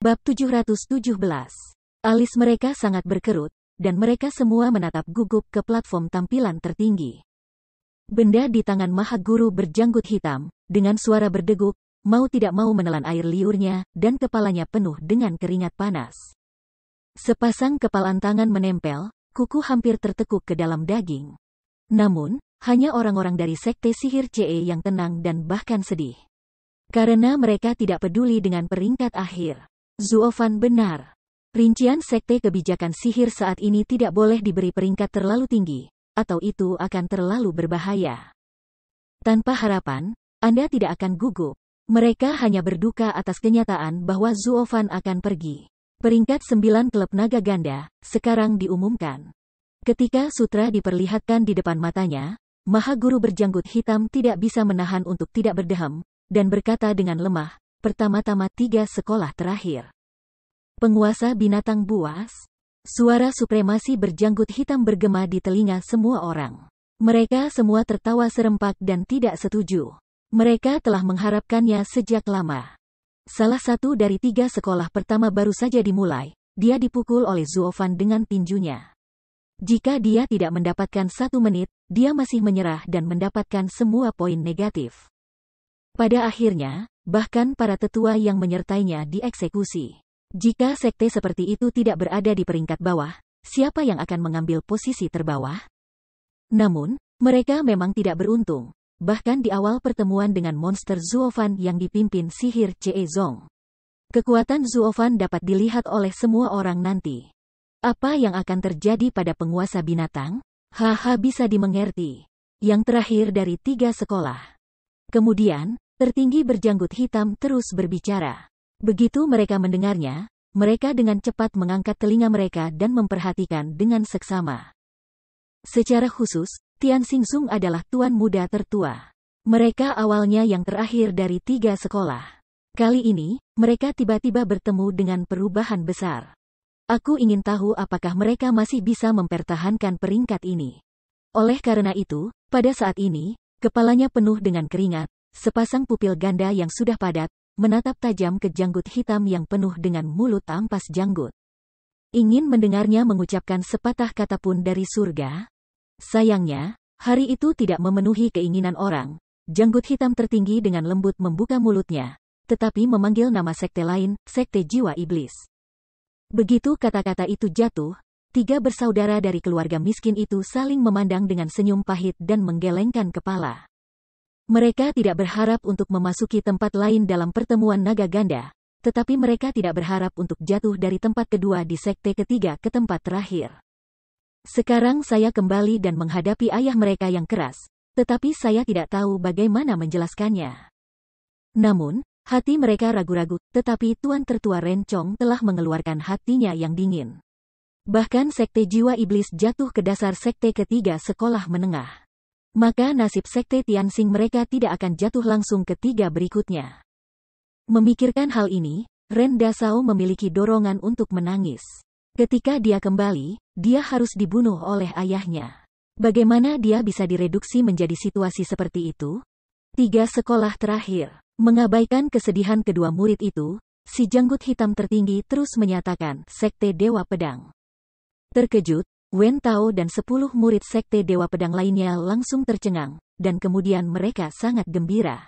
Bab 717. Alis mereka sangat berkerut, dan mereka semua menatap gugup ke platform tampilan tertinggi. Benda di tangan Maha Guru berjanggut hitam, dengan suara berdegup, mau tidak mau menelan air liurnya, dan kepalanya penuh dengan keringat panas. Sepasang kepalan tangan menempel, kuku hampir tertekuk ke dalam daging. Namun, hanya orang-orang dari Sekte Sihir CE yang tenang dan bahkan sedih. Karena mereka tidak peduli dengan peringkat akhir. Zuofan benar. Rincian Sekte Kebijakan Sihir saat ini tidak boleh diberi peringkat terlalu tinggi, atau itu akan terlalu berbahaya. Tanpa harapan, Anda tidak akan gugup. Mereka hanya berduka atas kenyataan bahwa Zuofan akan pergi. Peringkat 9 klub naga ganda, sekarang diumumkan. Ketika sutra diperlihatkan di depan matanya, Maha Guru berjanggut hitam tidak bisa menahan untuk tidak berdehem, dan berkata dengan lemah, pertama-tama 3 sekolah terakhir. Penguasa binatang buas. Suara supremasi berjanggut hitam bergema di telinga semua orang. Mereka semua tertawa serempak dan tidak setuju. Mereka telah mengharapkannya sejak lama. Salah satu dari 3 sekolah pertama baru saja dimulai, dia dipukul oleh Zuofan dengan tinjunya. Jika dia tidak mendapatkan 1 menit, dia masih menyerah dan mendapatkan semua poin negatif. Pada akhirnya, bahkan para tetua yang menyertainya dieksekusi. Jika sekte seperti itu tidak berada di peringkat bawah, siapa yang akan mengambil posisi terbawah? Namun, mereka memang tidak beruntung, bahkan di awal pertemuan dengan monster Zuofan yang dipimpin sihir CE Zong. Kekuatan Zuofan dapat dilihat oleh semua orang nanti. Apa yang akan terjadi pada penguasa binatang? Haha, bisa dimengerti. Yang terakhir dari 3 sekolah. Kemudian, tertinggi berjanggut hitam terus berbicara. Begitu mereka mendengarnya, mereka dengan cepat mengangkat telinga mereka dan memperhatikan dengan seksama. Secara khusus, Tian Xingzong adalah tuan muda tertua. Mereka awalnya yang terakhir dari 3 sekolah. Kali ini, mereka tiba-tiba bertemu dengan perubahan besar. Aku ingin tahu apakah mereka masih bisa mempertahankan peringkat ini. Oleh karena itu, pada saat ini, kepalanya penuh dengan keringat, sepasang pupil ganda yang sudah padat, menatap tajam ke janggut hitam yang penuh dengan mulut ampas janggut. Ingin mendengarnya mengucapkan sepatah kata pun dari surga? Sayangnya, hari itu tidak memenuhi keinginan orang. Janggut hitam tertinggi dengan lembut membuka mulutnya, tetapi memanggil nama sekte lain, Sekte Jiwa Iblis. Begitu kata-kata itu jatuh, 3 bersaudara dari keluarga miskin itu saling memandang dengan senyum pahit dan menggelengkan kepala. Mereka tidak berharap untuk memasuki tempat lain dalam pertemuan naga ganda, tetapi mereka tidak berharap untuk jatuh dari tempat kedua di sekte ketiga ke tempat terakhir. Sekarang saya kembali dan menghadapi ayah mereka yang keras, tetapi saya tidak tahu bagaimana menjelaskannya. Namun, hati mereka ragu-ragu, tetapi Tuan Tertua Rencong telah mengeluarkan hatinya yang dingin. Bahkan sekte jiwa iblis jatuh ke dasar sekte ketiga sekolah menengah. Maka nasib sekte Tianxing mereka tidak akan jatuh langsung ke 3 berikutnya. Memikirkan hal ini, Ren Dasao memiliki dorongan untuk menangis. Ketika dia kembali, dia harus dibunuh oleh ayahnya. Bagaimana dia bisa direduksi menjadi situasi seperti itu? 3 sekolah terakhir. Mengabaikan kesedihan kedua murid itu, si janggut hitam tertinggi terus menyatakan, Sekte Dewa Pedang. Terkejut, Wen Tao dan 10 murid Sekte Dewa Pedang lainnya langsung tercengang, dan kemudian mereka sangat gembira.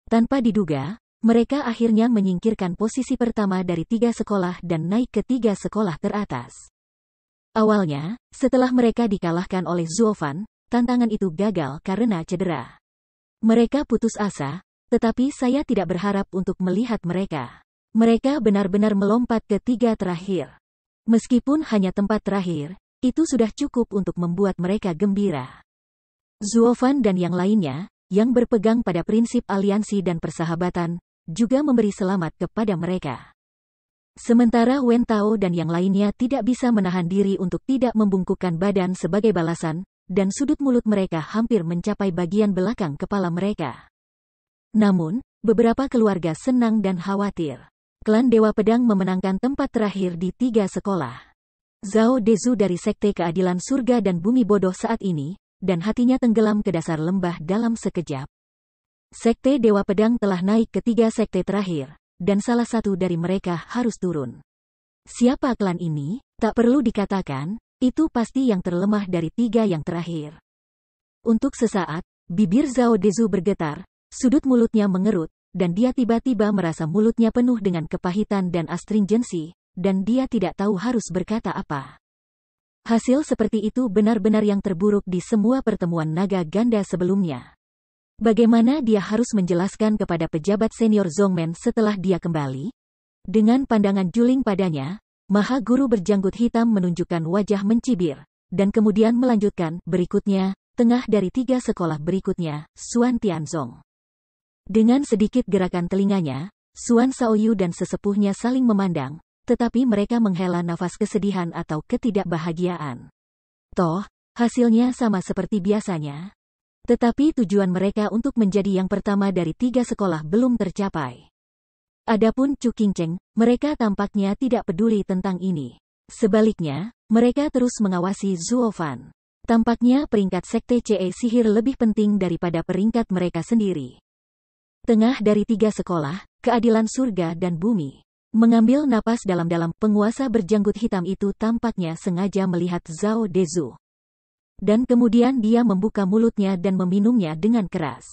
Tanpa diduga, mereka akhirnya menyingkirkan posisi pertama dari 3 sekolah dan naik ke 3 sekolah teratas. Awalnya, setelah mereka dikalahkan oleh Zuofan, tantangan itu gagal karena cedera. Mereka putus asa, tetapi saya tidak berharap untuk melihat mereka. Mereka benar-benar melompat ke 3 terakhir. Meskipun hanya tempat terakhir, itu sudah cukup untuk membuat mereka gembira. Zuofan dan yang lainnya, yang berpegang pada prinsip aliansi dan persahabatan, juga memberi selamat kepada mereka. Sementara Wen Tao dan yang lainnya tidak bisa menahan diri untuk tidak membungkukkan badan sebagai balasan, dan sudut mulut mereka hampir mencapai bagian belakang kepala mereka. Namun, beberapa keluarga senang dan khawatir. Klan Dewa Pedang memenangkan tempat terakhir di 3 sekolah. Zhao Dezu dari Sekte Keadilan Surga dan Bumi Bodoh saat ini, dan hatinya tenggelam ke dasar lembah dalam sekejap. Sekte Dewa Pedang telah naik ke 3 sekte terakhir, dan salah satu dari mereka harus turun. Siapa klan ini? Tak perlu dikatakan, itu pasti yang terlemah dari 3 yang terakhir. Untuk sesaat, bibir Zhao Dezu bergetar, sudut mulutnya mengerut, dan dia tiba-tiba merasa mulutnya penuh dengan kepahitan dan astringensi, dan dia tidak tahu harus berkata apa. Hasil seperti itu benar-benar yang terburuk di semua pertemuan naga ganda sebelumnya. Bagaimana dia harus menjelaskan kepada pejabat senior Zhongmen setelah dia kembali? Dengan pandangan juling padanya, Maha Guru berjanggut hitam menunjukkan wajah mencibir, dan kemudian melanjutkan, berikutnya, tengah dari 3 sekolah berikutnya, Xuan Tianzong. Dengan sedikit gerakan telinganya, Xuan Shaoyu dan sesepuhnya saling memandang, tetapi mereka menghela nafas kesedihan atau ketidakbahagiaan. Toh, hasilnya sama seperti biasanya. Tetapi tujuan mereka untuk menjadi yang pertama dari 3 sekolah belum tercapai. Adapun Chu Qingcheng, mereka tampaknya tidak peduli tentang ini. Sebaliknya, mereka terus mengawasi Zhuo Fan. Tampaknya peringkat sekte CE sihir lebih penting daripada peringkat mereka sendiri. Tengah dari 3 sekolah, keadilan surga dan bumi. Mengambil napas dalam-dalam, penguasa berjanggut hitam itu tampaknya sengaja melihat Zhao Dezu. Dan kemudian dia membuka mulutnya dan meminumnya dengan keras.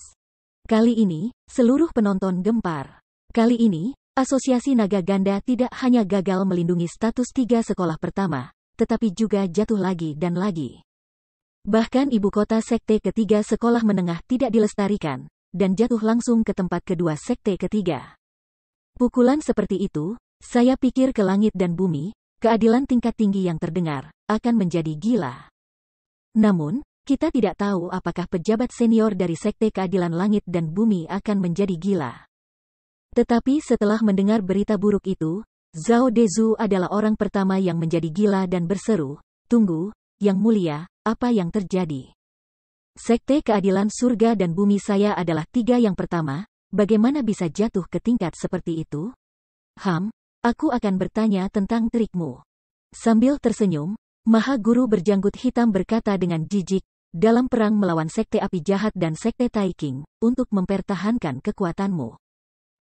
Kali ini, seluruh penonton gempar. Kali ini, Asosiasi Naga Ganda tidak hanya gagal melindungi status 3 sekolah pertama, tetapi juga jatuh lagi dan lagi. Bahkan ibu kota sekte ketiga sekolah menengah tidak dilestarikan, dan jatuh langsung ke tempat kedua sekte ketiga. Pukulan seperti itu, saya pikir ke langit dan bumi, keadilan tingkat tinggi yang terdengar, akan menjadi gila. Namun, kita tidak tahu apakah pejabat senior dari Sekte Keadilan Langit dan Bumi akan menjadi gila. Tetapi setelah mendengar berita buruk itu, Zhao Dezu adalah orang pertama yang menjadi gila dan berseru, "Tunggu, Yang Mulia, apa yang terjadi? Sekte Keadilan Surga dan Bumi saya adalah 3 yang pertama, bagaimana bisa jatuh ke tingkat seperti itu?" Aku akan bertanya tentang trikmu." Sambil tersenyum, Maha Guru berjanggut hitam berkata dengan jijik, "Dalam perang melawan Sekte Api Jahat dan Sekte Taiking, untuk mempertahankan kekuatanmu,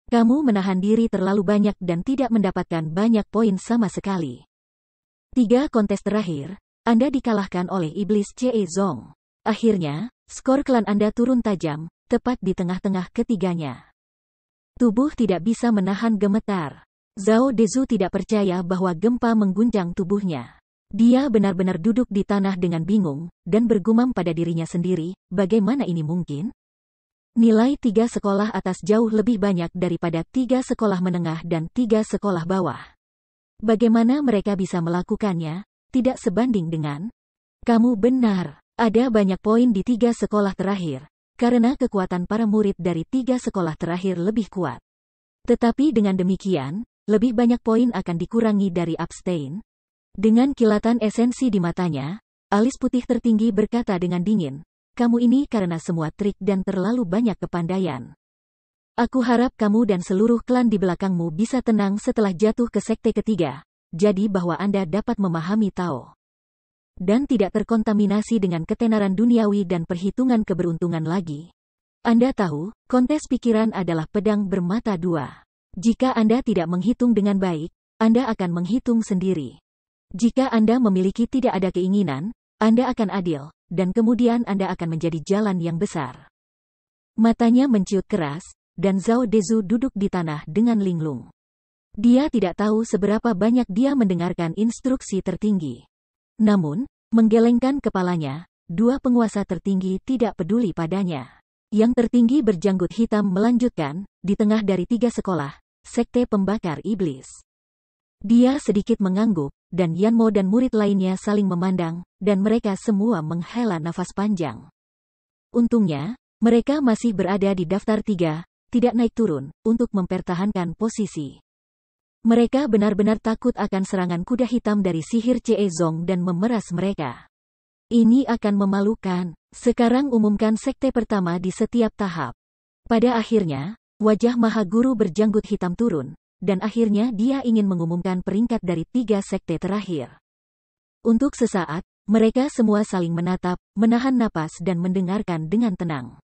kamu menahan diri terlalu banyak dan tidak mendapatkan banyak poin sama sekali. 3 kontes terakhir, Anda dikalahkan oleh Iblis Ce Zong. Akhirnya, skor klan Anda turun tajam, tepat di tengah-tengah ketiganya. Tubuh tidak bisa menahan gemetar." Zhao Dezu tidak percaya bahwa gempa mengguncang tubuhnya. Dia benar-benar duduk di tanah dengan bingung, dan bergumam pada dirinya sendiri, bagaimana ini mungkin? Nilai 3 sekolah atas jauh lebih banyak daripada 3 sekolah menengah dan 3 sekolah bawah. Bagaimana mereka bisa melakukannya? Tidak sebanding dengan. Kamu benar, ada banyak poin di 3 sekolah terakhir, karena kekuatan para murid dari 3 sekolah terakhir lebih kuat. Tetapi dengan demikian, lebih banyak poin akan dikurangi dari abstain. Dengan kilatan esensi di matanya, alis putih tertinggi berkata dengan dingin, "Kamu ini karena semua trik dan terlalu banyak kepandaian. Aku harap kamu dan seluruh klan di belakangmu bisa tenang setelah jatuh ke sekte ketiga, jadi bahwa Anda dapat memahami Tao. Dan tidak terkontaminasi dengan ketenaran duniawi dan perhitungan keberuntungan lagi. Anda tahu, kontes pikiran adalah pedang bermata 2. Jika Anda tidak menghitung dengan baik, Anda akan menghitung sendiri. Jika Anda memiliki tidak ada keinginan, Anda akan adil, dan kemudian Anda akan menjadi jalan yang besar." Matanya menciut keras, dan Zhao Dezu duduk di tanah dengan linglung. Dia tidak tahu seberapa banyak dia mendengarkan instruksi tertinggi. Namun, menggelengkan kepalanya, 2 penguasa tertinggi tidak peduli padanya. Yang tertinggi berjanggut hitam melanjutkan, di tengah dari 3 sekolah, Sekte Pembakar Iblis. Dia sedikit mengangguk, dan Yanmo dan murid lainnya saling memandang, dan mereka semua menghela nafas panjang. Untungnya, mereka masih berada di daftar 3, tidak naik turun, untuk mempertahankan posisi. Mereka benar-benar takut akan serangan kuda hitam dari sihir Ce Zong dan memeras mereka. Ini akan memalukan. Sekarang umumkan sekte pertama di setiap tahap. Pada akhirnya, wajah Maha Guru berjanggut hitam turun, dan akhirnya dia ingin mengumumkan peringkat dari 3 sekte terakhir. Untuk sesaat, Mereka semua saling menatap, menahan napas dan mendengarkan dengan tenang.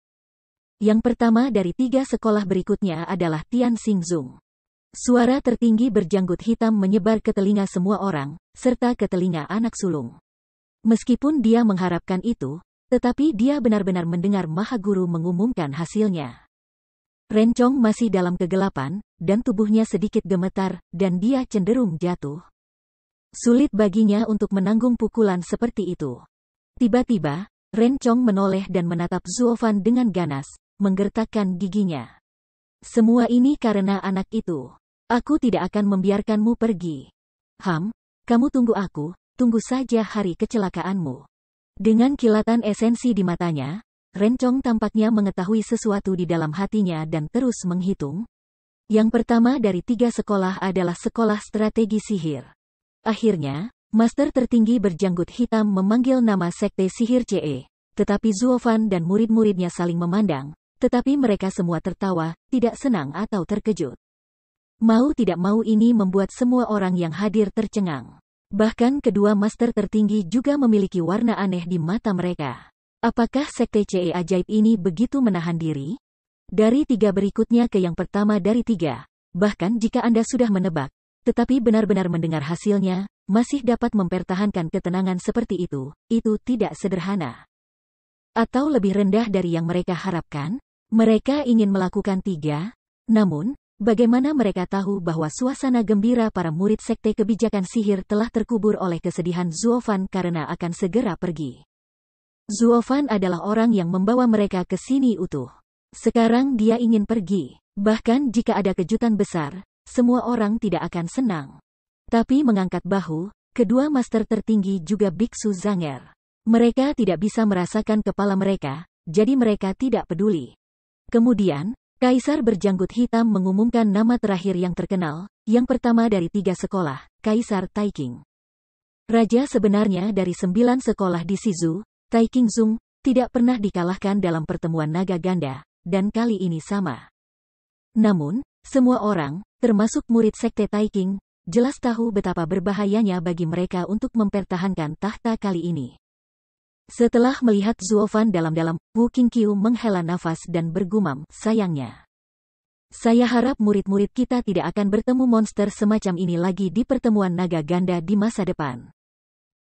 Yang pertama dari 3 sekolah berikutnya adalah Tian Xingzong. Suara tertinggi berjanggut hitam menyebar ke telinga semua orang, serta ke telinga anak sulung. Meskipun dia mengharapkan itu, tetapi dia benar-benar mendengar Maha Guru mengumumkan hasilnya. Rencong masih dalam kegelapan, dan tubuhnya sedikit gemetar, dan dia cenderung jatuh. Sulit baginya untuk menanggung pukulan seperti itu. Tiba-tiba, Rencong menoleh dan menatap Zuofan dengan ganas, menggertakkan giginya. Semua ini karena anak itu. Aku tidak akan membiarkanmu pergi. Kamu tunggu aku, tunggu saja hari kecelakaanmu. Dengan kilatan esensi di matanya, Rencong tampaknya mengetahui sesuatu di dalam hatinya dan terus menghitung. Yang pertama dari 3 sekolah adalah sekolah strategi sihir. Akhirnya, master tertinggi berjanggut hitam memanggil nama sekte sihir CE. Tetapi Zuofan dan murid-muridnya saling memandang, tetapi mereka semua tertawa, tidak senang atau terkejut. Mau tidak mau ini membuat semua orang yang hadir tercengang. Bahkan kedua master tertinggi juga memiliki warna aneh di mata mereka. Apakah sekte CE ajaib ini begitu menahan diri? Dari 3 berikutnya ke yang pertama dari 3, bahkan jika Anda sudah menebak, tetapi benar-benar mendengar hasilnya, masih dapat mempertahankan ketenangan seperti itu tidak sederhana. Atau lebih rendah dari yang mereka harapkan? Mereka ingin melakukan 3, namun, bagaimana mereka tahu bahwa suasana gembira para murid sekte kebijakan sihir telah terkubur oleh kesedihan Zuofan karena akan segera pergi. Zuofan adalah orang yang membawa mereka ke sini utuh. Sekarang dia ingin pergi. Bahkan jika ada kejutan besar, semua orang tidak akan senang. Tapi mengangkat bahu, kedua master tertinggi juga biksu zanger. Mereka tidak bisa merasakan kepala mereka, jadi mereka tidak peduli. Kemudian, Kaisar berjanggut hitam mengumumkan nama terakhir yang terkenal, yang pertama dari 3 sekolah, Kaisar Taiking. Raja sebenarnya dari 9 sekolah di Shizu, Taikingzong, tidak pernah dikalahkan dalam pertemuan naga ganda, dan kali ini sama. Namun, semua orang, termasuk murid sekte Taiking, jelas tahu betapa berbahayanya bagi mereka untuk mempertahankan tahta kali ini. Setelah melihat Zuofan dalam-dalam, Wu Qingqiu menghela nafas dan bergumam, sayangnya. Saya harap murid-murid kita tidak akan bertemu monster semacam ini lagi di pertemuan naga ganda di masa depan.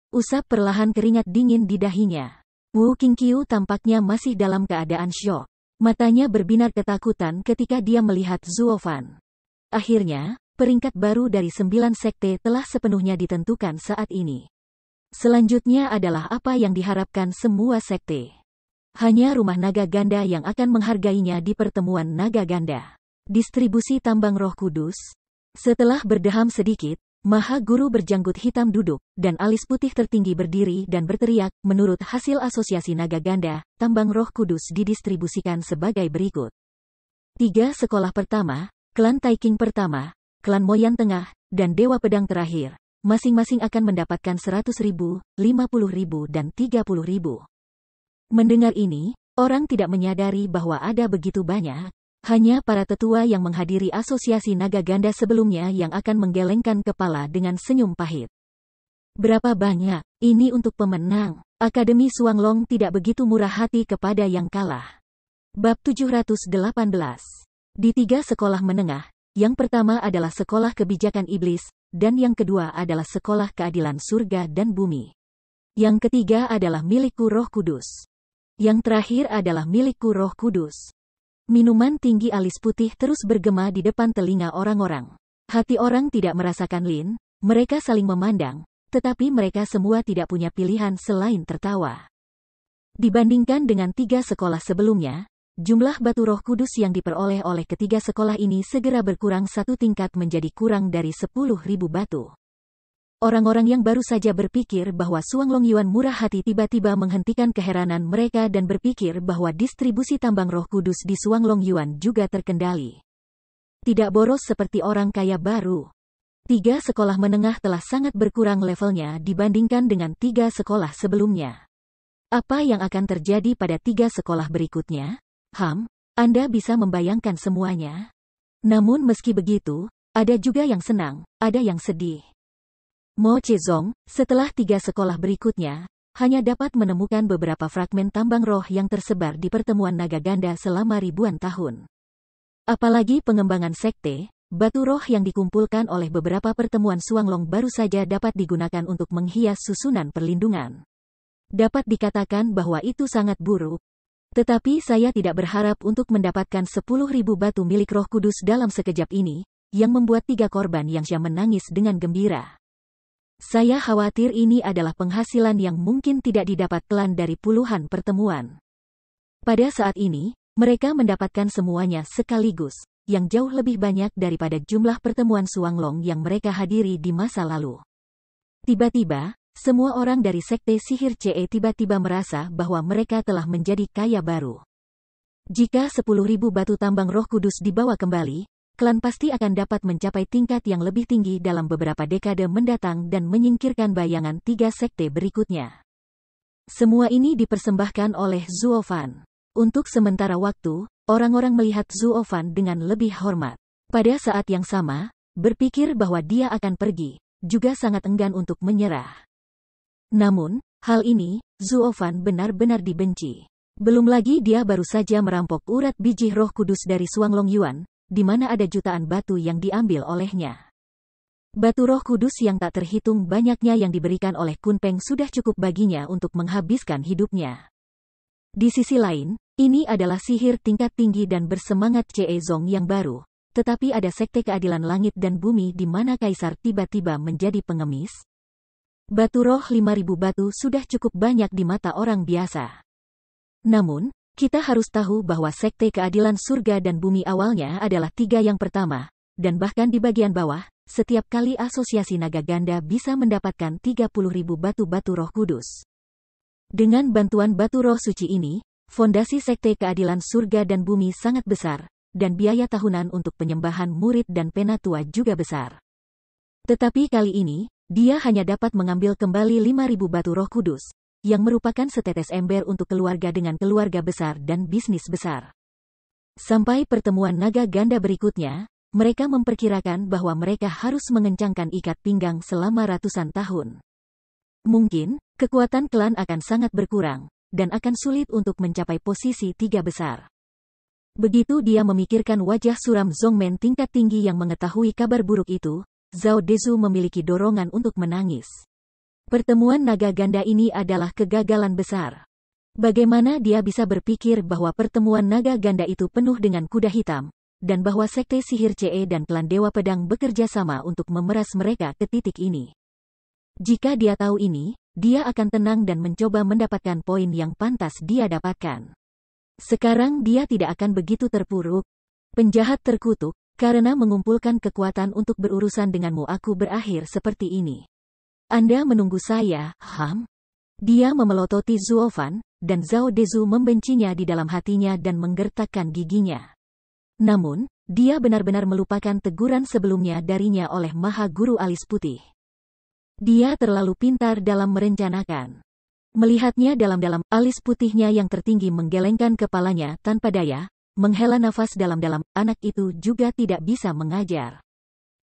Usap perlahan keringat dingin di dahinya. Wu Qingqiu tampaknya masih dalam keadaan syok. Matanya berbinar ketakutan ketika dia melihat Zuofan. Akhirnya, peringkat baru dari 9 sekte telah sepenuhnya ditentukan saat ini. Selanjutnya adalah apa yang diharapkan semua sekte. Hanya rumah naga ganda yang akan menghargainya di pertemuan naga ganda. Distribusi tambang Roh Kudus. Setelah berdeham sedikit, Maha Guru berjanggut hitam duduk, dan alis putih tertinggi berdiri dan berteriak, menurut hasil asosiasi naga ganda, tambang Roh Kudus didistribusikan sebagai berikut. 3 sekolah pertama, klan Taiking pertama, klan Moyan tengah, dan Dewa Pedang terakhir, masing-masing akan mendapatkan 100.000, 50.000 dan 30.000. Mendengar ini, orang tidak menyadari bahwa ada begitu banyak. Hanya para tetua yang menghadiri asosiasi naga ganda sebelumnya yang akan menggelengkan kepala dengan senyum pahit. Berapa banyak? Ini untuk pemenang. Akademi Suanglong tidak begitu murah hati kepada yang kalah. Bab 718. Di 3 sekolah menengah, yang pertama adalah sekolah kebijakan iblis, dan yang kedua adalah sekolah keadilan surga dan bumi. Yang ketiga adalah milikku Roh Kudus. Yang terakhir adalah milikku Roh Kudus. Minuman tinggi alis putih terus bergema di depan telinga orang-orang. Hati orang tidak merasakan lin, mereka saling memandang, tetapi mereka semua tidak punya pilihan selain tertawa. Dibandingkan dengan 3 sekolah sebelumnya, jumlah batu Roh Kudus yang diperoleh oleh ketiga sekolah ini segera berkurang 1 tingkat menjadi kurang dari 10.000 batu. Orang-orang yang baru saja berpikir bahwa Suanglong Yuan murah hati tiba-tiba menghentikan keheranan mereka dan berpikir bahwa distribusi tambang Roh Kudus di Suanglong Yuan juga terkendali. Tidak boros seperti orang kaya baru. 3 sekolah menengah telah sangat berkurang levelnya dibandingkan dengan 3 sekolah sebelumnya. Apa yang akan terjadi pada 3 sekolah berikutnya? Anda bisa membayangkan semuanya. Namun meski begitu, ada juga yang senang, ada yang sedih. Mo Chezong, setelah 3 sekolah berikutnya, hanya dapat menemukan beberapa fragmen tambang roh yang tersebar di pertemuan naga ganda selama ribuan tahun. Apalagi pengembangan sekte, batu roh yang dikumpulkan oleh beberapa pertemuan Xuanglong baru saja dapat digunakan untuk menghias susunan perlindungan. Dapat dikatakan bahwa itu sangat buruk. Tetapi saya tidak berharap untuk mendapatkan 10.000 batu milik Roh Kudus dalam sekejap ini, yang membuat 3 korban yang Xia menangis dengan gembira. Saya khawatir ini adalah penghasilan yang mungkin tidak didapat klan dari puluhan pertemuan. Pada saat ini, mereka mendapatkan semuanya sekaligus, yang jauh lebih banyak daripada jumlah pertemuan Xuanglong yang mereka hadiri di masa lalu. Tiba-tiba, semua orang dari Sekte Sihir CE tiba-tiba merasa bahwa mereka telah menjadi kaya baru. Jika 10.000 batu tambang Roh Kudus dibawa kembali, klan pasti akan dapat mencapai tingkat yang lebih tinggi dalam beberapa dekade mendatang dan menyingkirkan bayangan 3 sekte berikutnya. Semua ini dipersembahkan oleh Zhuo Fan. Untuk sementara waktu, orang-orang melihat Zhuo Fan dengan lebih hormat. Pada saat yang sama, berpikir bahwa dia akan pergi, juga sangat enggan untuk menyerah. Namun, hal ini, Zhuo Fan benar-benar dibenci. Belum lagi dia baru saja merampok urat biji Roh Kudus dari Xuanglong Yuan, di mana ada jutaan batu yang diambil olehnya. Batu Roh Kudus yang tak terhitung banyaknya yang diberikan oleh Kunpeng sudah cukup baginya untuk menghabiskan hidupnya. Di sisi lain, ini adalah sihir tingkat tinggi dan bersemangat CE Zong yang baru, tetapi ada sekte keadilan langit dan bumi di mana kaisar tiba-tiba menjadi pengemis. Batu roh 5.000 batu sudah cukup banyak di mata orang biasa. Namun, kita harus tahu bahwa sekte keadilan surga dan bumi awalnya adalah 3 yang pertama, dan bahkan di bagian bawah, setiap kali asosiasi naga ganda bisa mendapatkan 30.000 batu-batu roh kudus. Dengan bantuan batu roh suci ini, fondasi sekte keadilan surga dan bumi sangat besar, dan biaya tahunan untuk penyembahan murid dan penatua juga besar. Tetapi kali ini, dia hanya dapat mengambil kembali 5.000 batu roh kudus, yang merupakan setetes ember untuk keluarga dengan keluarga besar dan bisnis besar. Sampai pertemuan naga ganda berikutnya, mereka memperkirakan bahwa mereka harus mengencangkan ikat pinggang selama ratusan tahun. Mungkin, kekuatan klan akan sangat berkurang, dan akan sulit untuk mencapai posisi 3 besar. Begitu dia memikirkan wajah suram Zongmen tingkat tinggi yang mengetahui kabar buruk itu, Zhao Dezu memiliki dorongan untuk menangis. Pertemuan naga ganda ini adalah kegagalan besar. Bagaimana dia bisa berpikir bahwa pertemuan naga ganda itu penuh dengan kuda hitam, dan bahwa sekte sihir CE dan klan Dewa Pedang bekerja sama untuk memeras mereka ke titik ini. Jika dia tahu ini, dia akan tenang dan mencoba mendapatkan poin yang pantas dia dapatkan. Sekarang dia tidak akan begitu terpuruk. Penjahat terkutuk, karena mengumpulkan kekuatan untuk berurusan denganmu aku berakhir seperti ini. Anda menunggu saya, Ham? Dia memelototi Zhuo Fan, dan Zhao Dezu membencinya di dalam hatinya dan menggertakkan giginya. Namun, dia benar-benar melupakan teguran sebelumnya darinya oleh Maha Guru Alis Putih. Dia terlalu pintar dalam merencanakan. Melihatnya dalam-dalam, alis putihnya yang tertinggi menggelengkan kepalanya tanpa daya, menghela nafas dalam-dalam, anak itu juga tidak bisa mengajar.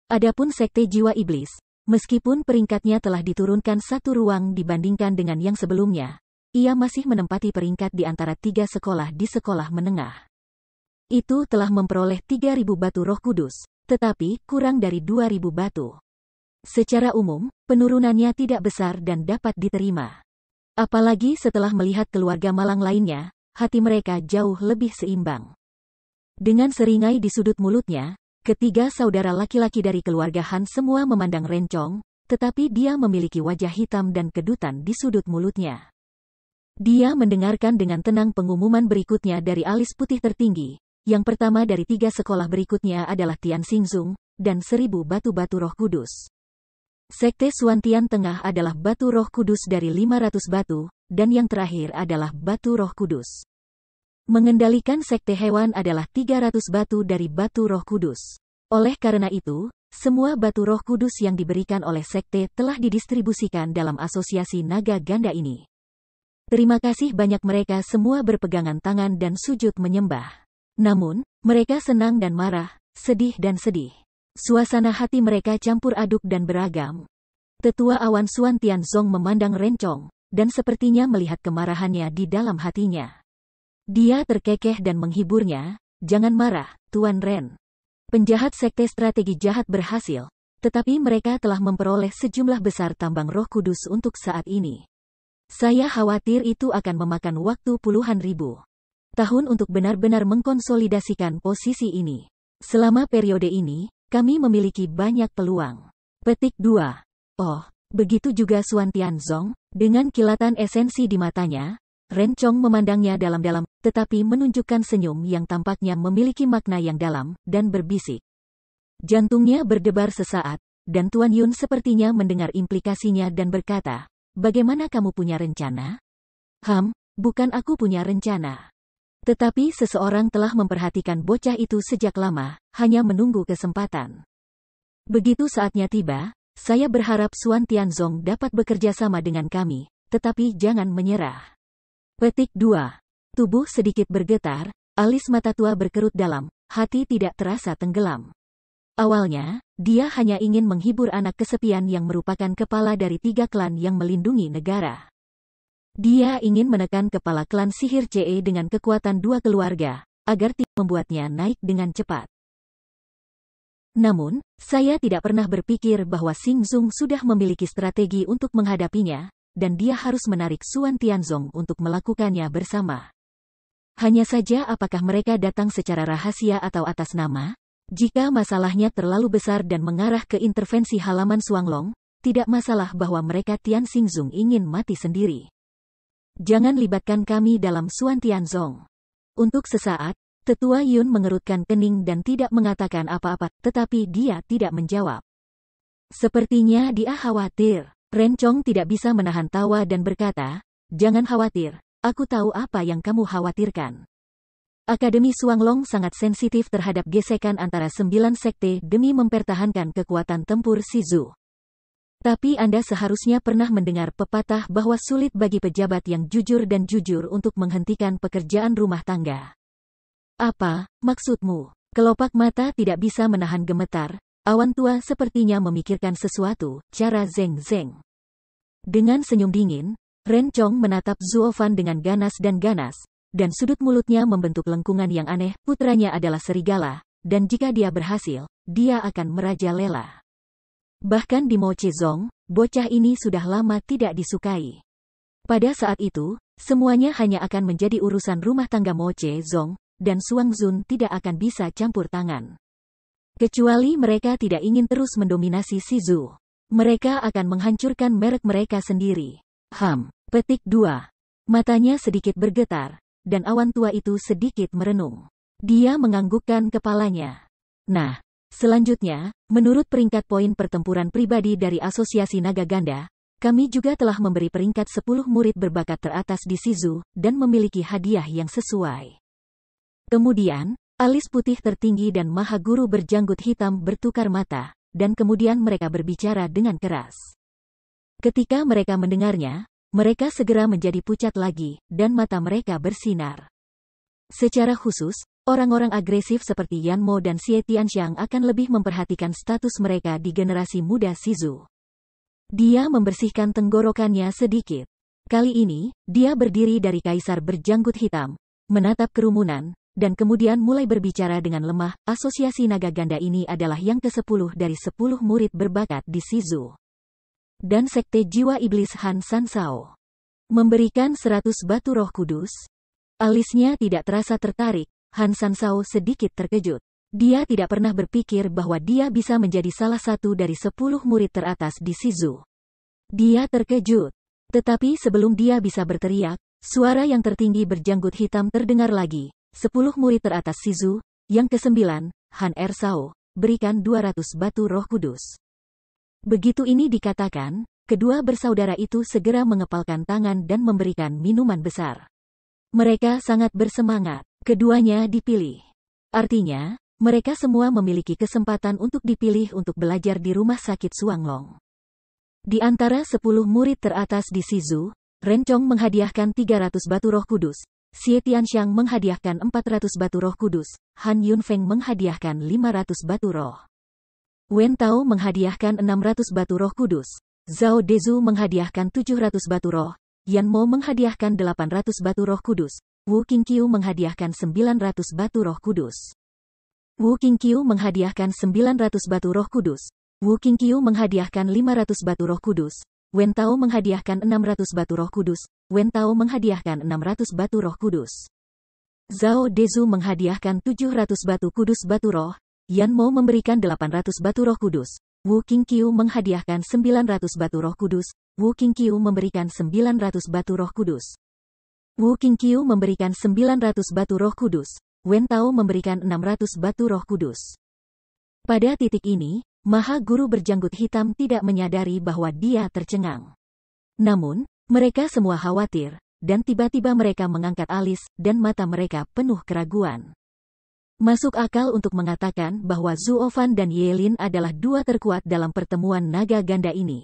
Adapun sekte jiwa iblis, meskipun peringkatnya telah diturunkan 1 ruang dibandingkan dengan yang sebelumnya, ia masih menempati peringkat di antara 3 sekolah di sekolah menengah. Itu telah memperoleh 3.000 batu roh kudus, tetapi kurang dari 2.000 batu. Secara umum, penurunannya tidak besar dan dapat diterima. Apalagi setelah melihat keluarga malang lainnya, hati mereka jauh lebih seimbang. Dengan seringai di sudut mulutnya, ketiga saudara laki-laki dari keluarga Han semua memandang Rencong, tetapi dia memiliki wajah hitam dan kedutan di sudut mulutnya. Dia mendengarkan dengan tenang pengumuman berikutnya dari alis putih tertinggi. Yang pertama dari 3 sekolah berikutnya adalah Tian Xingzung, dan 1.000 batu-batu roh kudus. Sekte Suantian Tengah adalah batu roh kudus dari 500 batu, dan yang terakhir adalah batu roh kudus. Mengendalikan sekte hewan adalah 300 batu dari batu roh kudus. Oleh karena itu, semua batu roh kudus yang diberikan oleh sekte telah didistribusikan dalam asosiasi naga ganda ini. Terima kasih banyak, mereka semua berpegangan tangan dan sujud menyembah. Namun, mereka senang dan marah, sedih dan sedih. Suasana hati mereka campur aduk dan beragam. Tetua awan Suan Tianzong memandang Rencong, dan sepertinya melihat kemarahannya di dalam hatinya. Dia terkekeh dan menghiburnya, "Jangan marah, Tuan Ren. Penjahat sekte strategi jahat berhasil, tetapi mereka telah memperoleh sejumlah besar tambang Roh Kudus untuk saat ini. Saya khawatir itu akan memakan waktu puluhan ribu tahun untuk benar-benar mengkonsolidasikan posisi ini. Selama periode ini, kami memiliki banyak peluang." Petik 2. Oh, begitu juga Xuan Tianzong. Dengan kilatan esensi di matanya, Ren Chong memandangnya dalam-dalam, tetapi menunjukkan senyum yang tampaknya memiliki makna yang dalam, dan berbisik. Jantungnya berdebar sesaat, dan Tuan Yun sepertinya mendengar implikasinya dan berkata, "Bagaimana kamu punya rencana?" Bukan aku punya rencana. Tetapi seseorang telah memperhatikan bocah itu sejak lama, hanya menunggu kesempatan. Begitu saatnya tiba, saya berharap Xuan Tianzong dapat bekerja sama dengan kami, tetapi jangan menyerah. Petik 2. Tubuh sedikit bergetar, alis mata tua berkerut dalam, hati tidak terasa tenggelam. Awalnya, dia hanya ingin menghibur anak kesepian yang merupakan kepala dari 3 klan yang melindungi negara. Dia ingin menekan kepala klan sihir CE dengan kekuatan 2 keluarga, agar tidak membuatnya naik dengan cepat. Namun, saya tidak pernah berpikir bahwa Xing Zung sudah memiliki strategi untuk menghadapinya, dan dia harus menarik Xuan Tianzong untuk melakukannya bersama. Hanya saja apakah mereka datang secara rahasia atau atas nama? Jika masalahnya terlalu besar dan mengarah ke intervensi halaman Xuanglong, tidak masalah bahwa mereka Tian Xing Zung ingin mati sendiri. Jangan libatkan kami dalam Xuan Tianzong. Untuk sesaat, Tetua Yun mengerutkan kening dan tidak mengatakan apa-apa, tetapi dia tidak menjawab. Sepertinya dia khawatir. Ren Chong tidak bisa menahan tawa dan berkata, "Jangan khawatir, aku tahu apa yang kamu khawatirkan." Akademi Xuanglong sangat sensitif terhadap gesekan antara 9 sekte demi mempertahankan kekuatan tempur Shizu. Tapi Anda seharusnya pernah mendengar pepatah bahwa sulit bagi pejabat yang jujur dan jujur untuk menghentikan pekerjaan rumah tangga. Apa maksudmu? Kelopak mata tidak bisa menahan gemetar. Awan tua sepertinya memikirkan sesuatu, cara Zeng Zeng. Dengan senyum dingin, Ren Chong menatap Zuo Fan dengan ganas, dan sudut mulutnya membentuk lengkungan yang aneh. Putranya adalah serigala, dan jika dia berhasil, dia akan merajalela. Bahkan di Mo Chezong, bocah ini sudah lama tidak disukai. Pada saat itu, semuanya hanya akan menjadi urusan rumah tangga Mo Chezong, dan Suang Zun tidak akan bisa campur tangan. Kecuali mereka tidak ingin terus mendominasi Shizu. Mereka akan menghancurkan merek mereka sendiri. Petik 2. Matanya sedikit bergetar, dan awan tua itu sedikit merenung. Dia menganggukkan kepalanya. Nah, selanjutnya, menurut peringkat poin pertempuran pribadi dari Asosiasi Naga Ganda, kami juga telah memberi peringkat 10 murid berbakat teratas di Shizu, dan memiliki hadiah yang sesuai. Kemudian, alis putih tertinggi dan maha guru berjanggut hitam bertukar mata, dan kemudian mereka berbicara dengan keras. Ketika mereka mendengarnya, mereka segera menjadi pucat lagi, dan mata mereka bersinar. Secara khusus, orang-orang agresif seperti Yan Mo dan Xie Tianxiang akan lebih memperhatikan status mereka di generasi muda Shizu. Dia membersihkan tenggorokannya sedikit. Kali ini, dia berdiri dari kaisar berjanggut hitam, menatap kerumunan, dan kemudian mulai berbicara dengan lemah. Asosiasi Naga Ganda ini adalah yang ke-10 dari 10 murid berbakat di Shizu. Dan Sekte Jiwa Iblis Han San Sao. Memberikan 100 batu roh kudus? Alisnya tidak terasa tertarik. Han San Sao sedikit terkejut. Dia tidak pernah berpikir bahwa dia bisa menjadi salah satu dari 10 murid teratas di Shizu. Dia terkejut. Tetapi sebelum dia bisa berteriak, suara yang tertinggi berjanggut hitam terdengar lagi. 10 murid teratas Shizu, yang ke-9, Han Er Sao, berikan 200 batu roh kudus. Begitu ini dikatakan, kedua bersaudara itu segera mengepalkan tangan dan memberikan minuman besar. Mereka sangat bersemangat. Keduanya dipilih. Artinya, mereka semua memiliki kesempatan untuk dipilih untuk belajar di rumah sakit Xuanglong. Di antara 10 murid teratas di Shizu, Ren Chong menghadiahkan 300 batu roh kudus, Xie Tianxiang menghadiahkan 400 batu roh kudus, Han Yunfeng menghadiahkan 500 batu roh. Wen Tao menghadiahkan 600 batu roh kudus, Zhao Dezu menghadiahkan 700 batu roh, Yan Mo menghadiahkan 800 batu roh kudus, Wu Qingqiu menghadiahkan 900 batu roh kudus. Wu Qingqiu menghadiahkan 900 batu roh kudus, Wu Qingqiu menghadiahkan 500 batu roh kudus, Wen Tao menghadiahkan 600 batu roh kudus, Wen Tao menghadiahkan 600 batu roh kudus. Zhao Dezu menghadiahkan 700 batu kudus batu roh, Yan Mo memberikan 800 batu roh kudus, Wu Qingqiu menghadiahkan 900 batu roh kudus, Wu Qingqiu memberikan 900 batu roh kudus. Wu Qingqiu memberikan 900 batu roh kudus, Wen Tao memberikan 600 batu roh kudus. Pada titik ini, Maha Guru berjanggut hitam tidak menyadari bahwa dia tercengang. Namun, mereka semua khawatir, dan tiba-tiba mereka mengangkat alis, dan mata mereka penuh keraguan. Masuk akal untuk mengatakan bahwa Zuofan dan Yelin adalah dua terkuat dalam pertemuan naga ganda ini.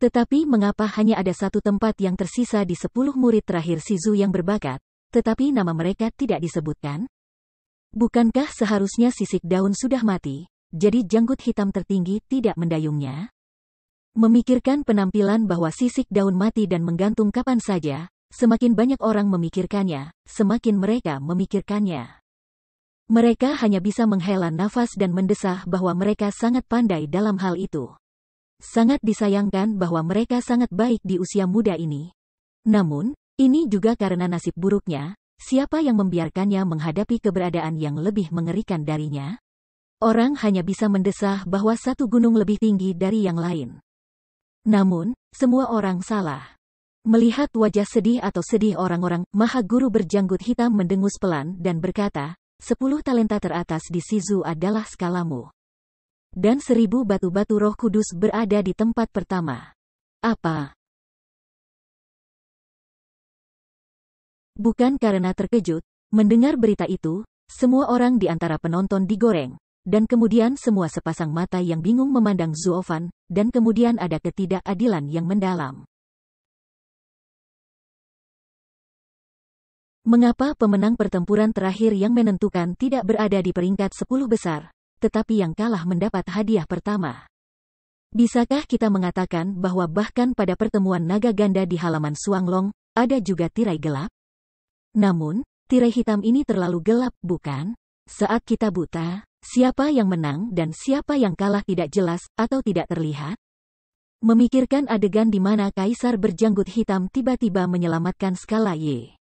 Tetapi mengapa hanya ada satu tempat yang tersisa di 10 murid terakhir Shizu yang berbakat, tetapi nama mereka tidak disebutkan? Bukankah seharusnya sisik daun sudah mati, jadi janggut hitam tertinggi tidak mendayungnya? Memikirkan penampilan bahwa sisik daun mati dan menggantung kapan saja, semakin banyak orang memikirkannya, semakin mereka memikirkannya. Mereka hanya bisa menghela nafas dan mendesah bahwa mereka sangat pandai dalam hal itu. Sangat disayangkan bahwa mereka sangat baik di usia muda ini. Namun, ini juga karena nasib buruknya, siapa yang membiarkannya menghadapi keberadaan yang lebih mengerikan darinya? Orang hanya bisa mendesah bahwa satu gunung lebih tinggi dari yang lain. Namun, semua orang salah. Melihat wajah sedih atau sedih orang-orang, Maha Guru berjanggut hitam mendengus pelan dan berkata, 10 talenta teratas di Shizu adalah skalamu. Dan 1000 batu-batu roh kudus berada di tempat pertama. Apa? Bukan karena terkejut, mendengar berita itu, semua orang di antara penonton digoreng, dan kemudian semua sepasang mata yang bingung memandang Zuofan, dan kemudian ada ketidakadilan yang mendalam. Mengapa pemenang pertempuran terakhir yang menentukan tidak berada di peringkat 10 besar? Tetapi yang kalah mendapat hadiah pertama. Bisakah kita mengatakan bahwa bahkan pada pertemuan naga ganda di halaman Suanglong, ada juga tirai gelap? Namun, tirai hitam ini terlalu gelap, bukan? Saat kita buta, siapa yang menang dan siapa yang kalah tidak jelas atau tidak terlihat? Memikirkan adegan di mana Kaisar berjanggut hitam tiba-tiba menyelamatkan skala Y.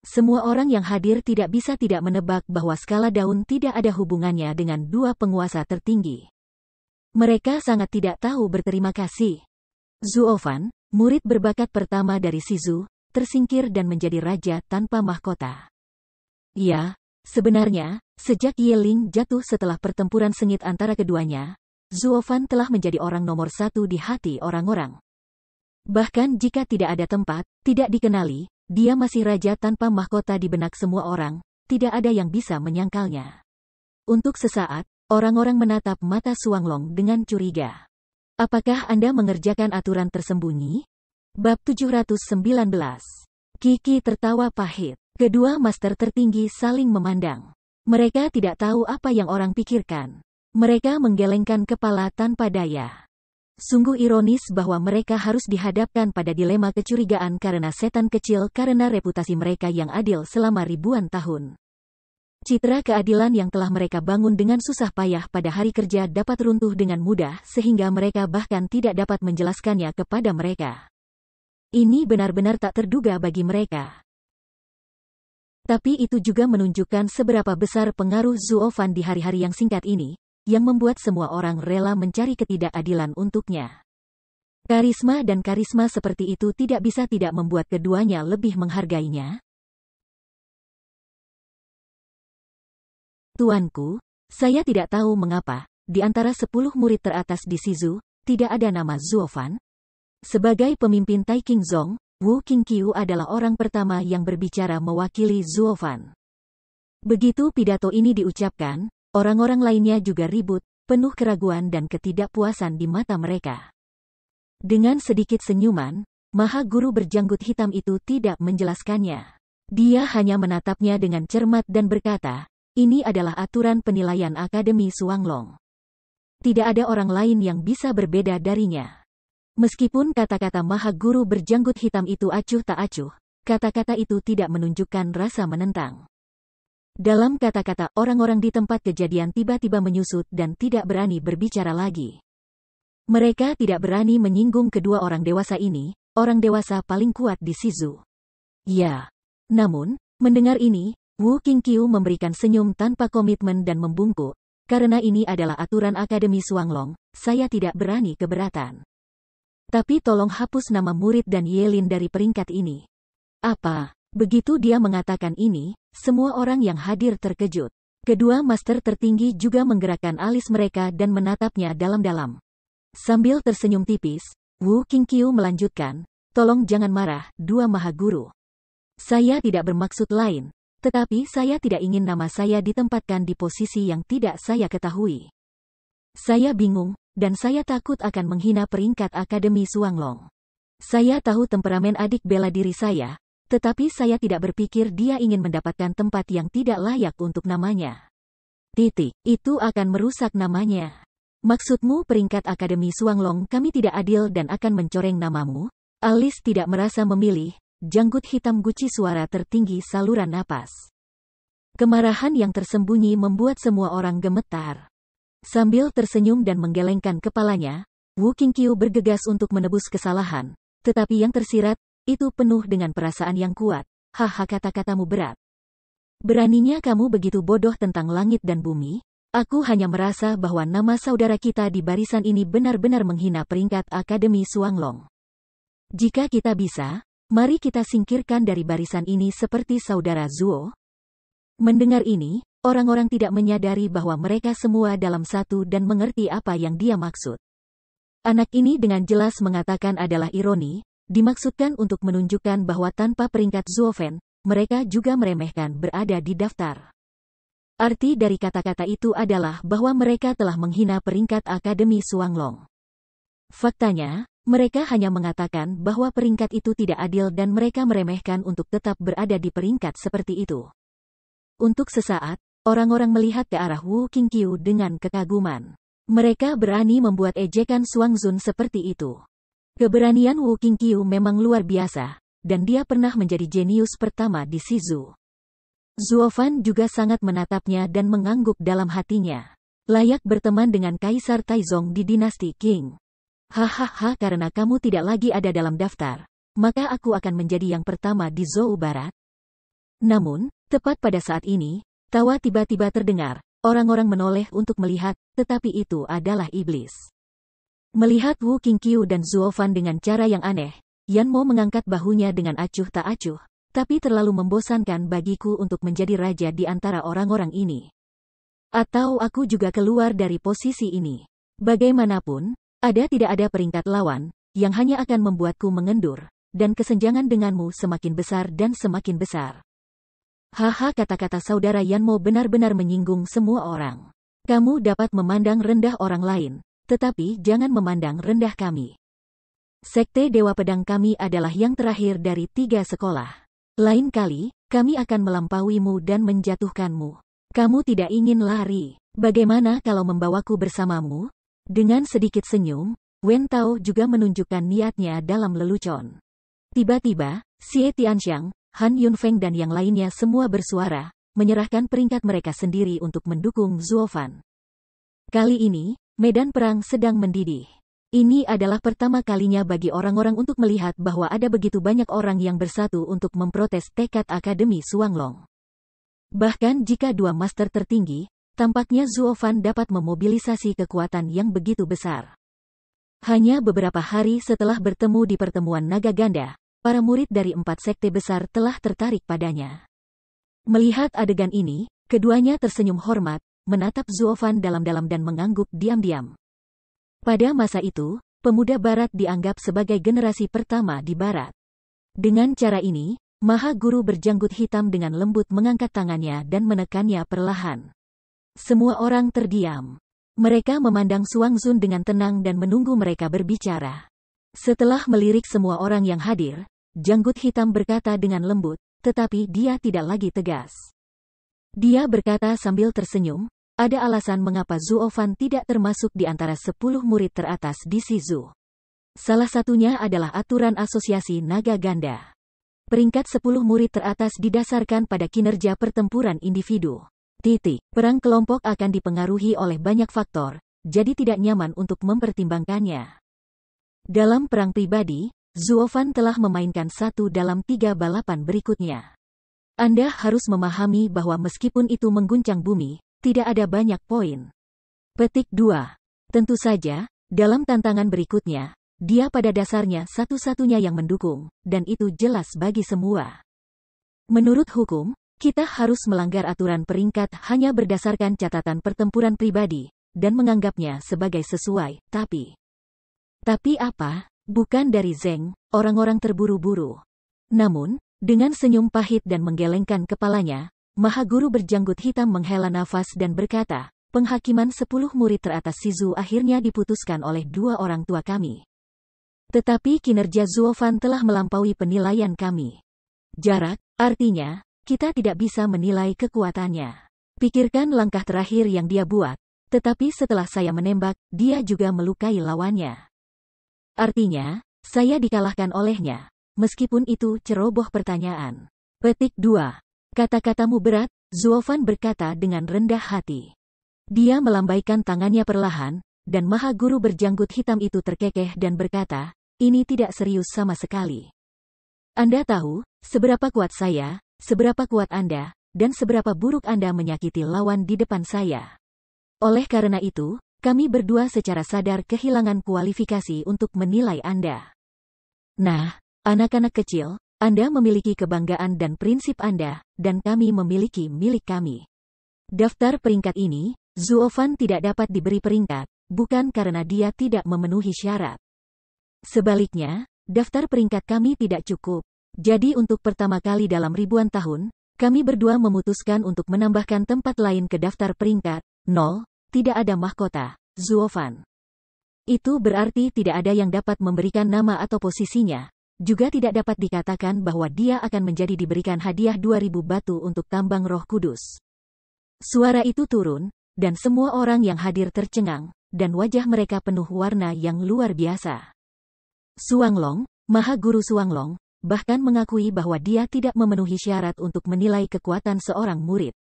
Semua orang yang hadir tidak bisa tidak menebak bahwa skala daun tidak ada hubungannya dengan dua penguasa tertinggi. Mereka sangat tidak tahu berterima kasih. Zuofan, murid berbakat pertama dari Shizu, tersingkir dan menjadi raja tanpa mahkota. Ya, sebenarnya, sejak Yeling jatuh setelah pertempuran sengit antara keduanya, Zuofan telah menjadi orang nomor 1 di hati orang-orang. Bahkan jika tidak ada tempat, tidak dikenali, dia masih raja tanpa mahkota di benak semua orang, tidak ada yang bisa menyangkalnya. Untuk sesaat, orang-orang menatap mata Suanglong dengan curiga. Apakah Anda mengerjakan aturan tersembunyi? Bab 719. Kiki tertawa pahit. Kedua master tertinggi saling memandang. Mereka tidak tahu apa yang orang pikirkan. Mereka menggelengkan kepala tanpa daya. Sungguh ironis bahwa mereka harus dihadapkan pada dilema kecurigaan karena setan kecil karena reputasi mereka yang adil selama ribuan tahun. Citra keadilan yang telah mereka bangun dengan susah payah pada hari kerja dapat runtuh dengan mudah sehingga mereka bahkan tidak dapat menjelaskannya kepada mereka. Ini benar-benar tak terduga bagi mereka. Tapi itu juga menunjukkan seberapa besar pengaruh Zuofan di hari-hari yang singkat ini, yang membuat semua orang rela mencari ketidakadilan untuknya. Karisma dan karisma seperti itu tidak bisa tidak membuat keduanya lebih menghargainya. Tuanku, saya tidak tahu mengapa, di antara 10 murid teratas di Shizu, tidak ada nama Zuofan. Sebagai pemimpin Taiking Zong, Wu Qingqiu adalah orang pertama yang berbicara mewakili Zuofan. Begitu pidato ini diucapkan, orang-orang lainnya juga ribut, penuh keraguan dan ketidakpuasan di mata mereka. Dengan sedikit senyuman, Maha Guru berjanggut hitam itu tidak menjelaskannya. Dia hanya menatapnya dengan cermat dan berkata, ini adalah aturan penilaian Akademi Suanglong. Tidak ada orang lain yang bisa berbeda darinya. Meskipun kata-kata Maha Guru berjanggut hitam itu acuh tak acuh, kata-kata itu tidak menunjukkan rasa menentang. Dalam kata-kata, orang-orang di tempat kejadian tiba-tiba menyusut dan tidak berani berbicara lagi. Mereka tidak berani menyinggung kedua orang dewasa ini, orang dewasa paling kuat di Shizu. Ya. Namun, mendengar ini, Wu Qingqiu memberikan senyum tanpa komitmen dan membungkuk. Karena ini adalah aturan Akademi Xuanglong, saya tidak berani keberatan. Tapi tolong hapus nama murid dan Yelin dari peringkat ini. Apa? Begitu dia mengatakan ini, semua orang yang hadir terkejut. Kedua master tertinggi juga menggerakkan alis mereka dan menatapnya dalam-dalam. Sambil tersenyum tipis, Wu Qingqiu melanjutkan, tolong jangan marah, dua Maha Guru. Saya tidak bermaksud lain. Tetapi saya tidak ingin nama saya ditempatkan di posisi yang tidak saya ketahui. Saya bingung, dan saya takut akan menghina peringkat Akademi Xuanglong. Saya tahu temperamen adik bela diri saya, tetapi saya tidak berpikir dia ingin mendapatkan tempat yang tidak layak untuk namanya. Itu akan merusak namanya. Maksudmu peringkat Akademi Xuanglong kami tidak adil dan akan mencoreng namamu? Alice tidak merasa memilih. Janggut hitam guci suara tertinggi saluran napas. Kemarahan yang tersembunyi membuat semua orang gemetar. Sambil tersenyum dan menggelengkan kepalanya, Wu Qingqiu bergegas untuk menebus kesalahan. Tetapi yang tersirat, itu penuh dengan perasaan yang kuat. Haha, kata-katamu berat. Beraninya kamu begitu bodoh tentang langit dan bumi? Aku hanya merasa bahwa nama saudara kita di barisan ini benar-benar menghina peringkat Akademi Xuanglong. Jika kita bisa, mari kita singkirkan dari barisan ini seperti saudara Zuo. Mendengar ini, orang-orang tidak menyadari bahwa mereka semua dalam satu dan mengerti apa yang dia maksud. Anak ini dengan jelas mengatakan adalah ironi, dimaksudkan untuk menunjukkan bahwa tanpa peringkat Zuofen, mereka juga meremehkan berada di daftar. Arti dari kata-kata itu adalah bahwa mereka telah menghina peringkat Akademi Xuanglong. Faktanya, mereka hanya mengatakan bahwa peringkat itu tidak adil dan mereka meremehkan untuk tetap berada di peringkat seperti itu. Untuk sesaat, orang-orang melihat ke arah Wu Qingqiu dengan kekaguman. Mereka berani membuat ejekan Xuangjun seperti itu. Keberanian Wu Qingqiu memang luar biasa, dan dia pernah menjadi jenius pertama di Shizu. Zuofan juga sangat menatapnya dan mengangguk dalam hatinya. Layak berteman dengan Kaisar Taizong di dinasti Qing. Hahaha, karena kamu tidak lagi ada dalam daftar, maka aku akan menjadi yang pertama di Zhou Barat. Namun, tepat pada saat ini, tawa tiba-tiba terdengar, orang-orang menoleh untuk melihat, tetapi itu adalah iblis. Melihat Wu Qingqiu dan Zuofan dengan cara yang aneh, Yan Mo mengangkat bahunya dengan acuh tak acuh, tapi terlalu membosankan bagiku untuk menjadi raja di antara orang-orang ini. Atau aku juga keluar dari posisi ini. Bagaimanapun, tidak ada peringkat lawan, yang hanya akan membuatku mengendur, dan kesenjangan denganmu semakin besar dan semakin besar. Haha, kata-kata saudara Yan Mo benar-benar menyinggung semua orang. Kamu dapat memandang rendah orang lain, tetapi jangan memandang rendah kami. Sekte Dewa Pedang kami adalah yang terakhir dari 3 sekolah. Lain kali, kami akan melampauimu dan menjatuhkanmu. Kamu tidak ingin lari. Bagaimana kalau membawaku bersamamu? Dengan sedikit senyum, Wen Tao juga menunjukkan niatnya dalam lelucon. Tiba-tiba, Xie Tianxiang, Han Yunfeng dan yang lainnya semua bersuara, menyerahkan peringkat mereka sendiri untuk mendukung Zuofan. Kali ini, medan perang sedang mendidih. Ini adalah pertama kalinya bagi orang-orang untuk melihat bahwa ada begitu banyak orang yang bersatu untuk memprotes tekad Akademi Xuanglong. Bahkan jika dua master tertinggi, tampaknya Zuofan dapat memobilisasi kekuatan yang begitu besar. Hanya beberapa hari setelah bertemu di pertemuan naga ganda, para murid dari 4 sekte besar telah tertarik padanya. Melihat adegan ini, keduanya tersenyum hormat, menatap Zuofan dalam-dalam dan mengangguk diam-diam. Pada masa itu, pemuda Barat dianggap sebagai generasi pertama di Barat. Dengan cara ini, Maha Guru berjanggut hitam dengan lembut mengangkat tangannya dan menekannya perlahan. Semua orang terdiam. Mereka memandang Xuangjun dengan tenang dan menunggu mereka berbicara. Setelah melirik semua orang yang hadir, janggut hitam berkata dengan lembut, tetapi dia tidak lagi tegas. Dia berkata sambil tersenyum, ada alasan mengapa Zuofan tidak termasuk di antara 10 murid teratas di Shizu. Salah satunya adalah aturan asosiasi naga ganda. Peringkat 10 murid teratas didasarkan pada kinerja pertempuran individu. Perang kelompok akan dipengaruhi oleh banyak faktor, jadi tidak nyaman untuk mempertimbangkannya. Dalam perang pribadi, Zuofan telah memainkan 1 dalam 3 balapan berikutnya. Anda harus memahami bahwa meskipun itu mengguncang bumi, tidak ada banyak poin. Petik 2. Tentu saja, dalam tantangan berikutnya, dia pada dasarnya satu-satunya yang mendukung, dan itu jelas bagi semua. Menurut hukum, kita harus melanggar aturan peringkat hanya berdasarkan catatan pertempuran pribadi, dan menganggapnya sebagai sesuai, tapi apa? Bukan dari Zeng, orang-orang terburu-buru. Namun, dengan senyum pahit dan menggelengkan kepalanya, Maha Guru berjanggut hitam menghela nafas dan berkata, penghakiman 10 murid teratas Shizu akhirnya diputuskan oleh 2 orang tua kami. Tetapi kinerja Zuofan telah melampaui penilaian kami. Jarak, artinya, kita tidak bisa menilai kekuatannya. Pikirkan langkah terakhir yang dia buat, tetapi setelah saya menembak, dia juga melukai lawannya. Artinya, saya dikalahkan olehnya, meskipun itu ceroboh pertanyaan. Petik 2. Kata-katamu berat, Zuofan berkata dengan rendah hati. Dia melambaikan tangannya perlahan, dan Maha Guru berjanggut hitam itu terkekeh dan berkata, ini tidak serius sama sekali. Anda tahu, seberapa kuat saya, seberapa kuat Anda, dan seberapa buruk Anda menyakiti lawan di depan saya. Oleh karena itu, kami berdua secara sadar kehilangan kualifikasi untuk menilai Anda. Nah, anak-anak kecil, Anda memiliki kebanggaan dan prinsip Anda, dan kami memiliki milik kami. Daftar peringkat ini, Zuofan tidak dapat diberi peringkat, bukan karena dia tidak memenuhi syarat. Sebaliknya, daftar peringkat kami tidak cukup. Jadi untuk pertama kali dalam ribuan tahun, kami berdua memutuskan untuk menambahkan tempat lain ke daftar peringkat. 0, tidak ada mahkota, Zuofan. Itu berarti tidak ada yang dapat memberikan nama atau posisinya. Juga tidak dapat dikatakan bahwa dia akan menjadi diberikan hadiah 2000 batu untuk tambang Roh Kudus. Suara itu turun, dan semua orang yang hadir tercengang, dan wajah mereka penuh warna yang luar biasa. Suanglong, Maha Guru Suanglong, bahkan mengakui bahwa dia tidak memenuhi syarat untuk menilai kekuatan seorang murid.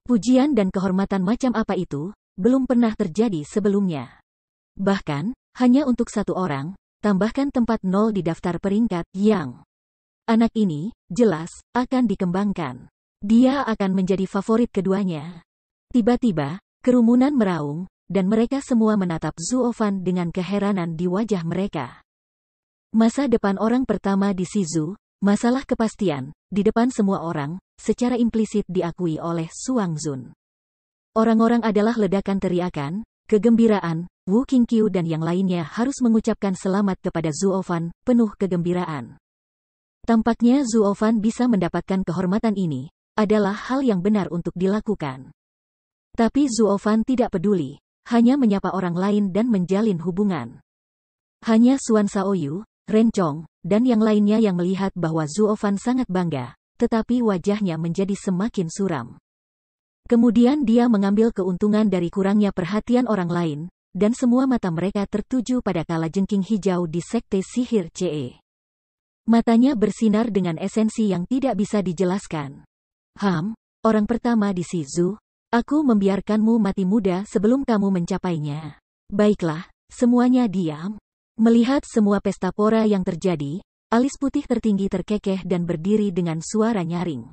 Pujian dan kehormatan macam apa itu, belum pernah terjadi sebelumnya. Bahkan, hanya untuk 1 orang, tambahkan tempat 0 di daftar peringkat yang anak ini, jelas, akan dikembangkan. Dia akan menjadi favorit keduanya. Tiba-tiba, kerumunan meraung, dan mereka semua menatap Zuofan dengan keheranan di wajah mereka. Masa depan orang pertama di Shizu, masalah kepastian, di depan semua orang, secara implisit diakui oleh Suangzun. Orang-orang adalah ledakan teriakan, kegembiraan, Wu Qingqiu dan yang lainnya harus mengucapkan selamat kepada Zuofan, penuh kegembiraan. Tampaknya Zuofan bisa mendapatkan kehormatan ini, adalah hal yang benar untuk dilakukan. Tapi Zuofan tidak peduli, hanya menyapa orang lain dan menjalin hubungan. Hanya Suan Shaoyu, Ren Chong, dan yang lainnya yang melihat bahwa Zuofan sangat bangga, tetapi wajahnya menjadi semakin suram. Kemudian dia mengambil keuntungan dari kurangnya perhatian orang lain, dan semua mata mereka tertuju pada kalajengking hijau di Sekte Sihir Ce. Matanya bersinar dengan esensi yang tidak bisa dijelaskan. Orang pertama di Shizu, aku membiarkanmu mati muda sebelum kamu mencapainya. Baiklah, semuanya diam. Melihat semua pesta pora yang terjadi, alis putih tertinggi terkekeh dan berdiri dengan suara nyaring.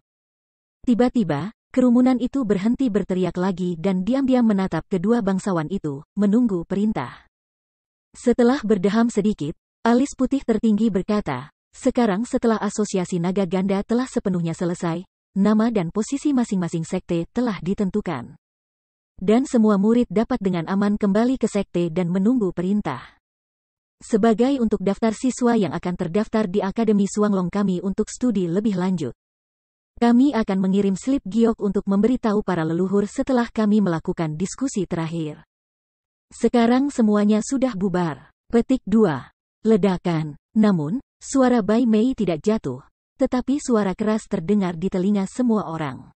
Tiba-tiba, kerumunan itu berhenti berteriak lagi dan diam-diam menatap kedua bangsawan itu, menunggu perintah. Setelah berdeham sedikit, alis putih tertinggi berkata, sekarang setelah asosiasi naga ganda telah sepenuhnya selesai, nama dan posisi masing-masing sekte telah ditentukan. Dan semua murid dapat dengan aman kembali ke sekte dan menunggu perintah. Sebagai untuk daftar siswa yang akan terdaftar di Akademi Suanglong kami untuk studi lebih lanjut. Kami akan mengirim slip giok untuk memberitahu para leluhur setelah kami melakukan diskusi terakhir. Sekarang semuanya sudah bubar. Petik 2. Ledakan. Namun, suara Bai Mei tidak jatuh, tetapi suara keras terdengar di telinga semua orang.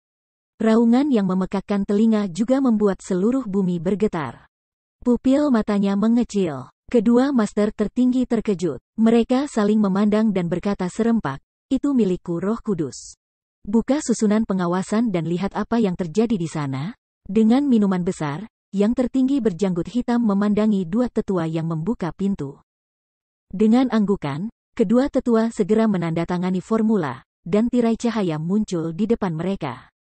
Raungan yang memekakkan telinga juga membuat seluruh bumi bergetar. Pupil matanya mengecil. Kedua master tertinggi terkejut. Mereka saling memandang dan berkata serempak, itu milikku Roh Kudus. Buka susunan pengawasan dan lihat apa yang terjadi di sana. Dengan minuman besar, yang tertinggi berjanggut hitam memandangi dua tetua yang membuka pintu. Dengan anggukan, kedua tetua segera menandatangani formula, dan tirai cahaya muncul di depan mereka.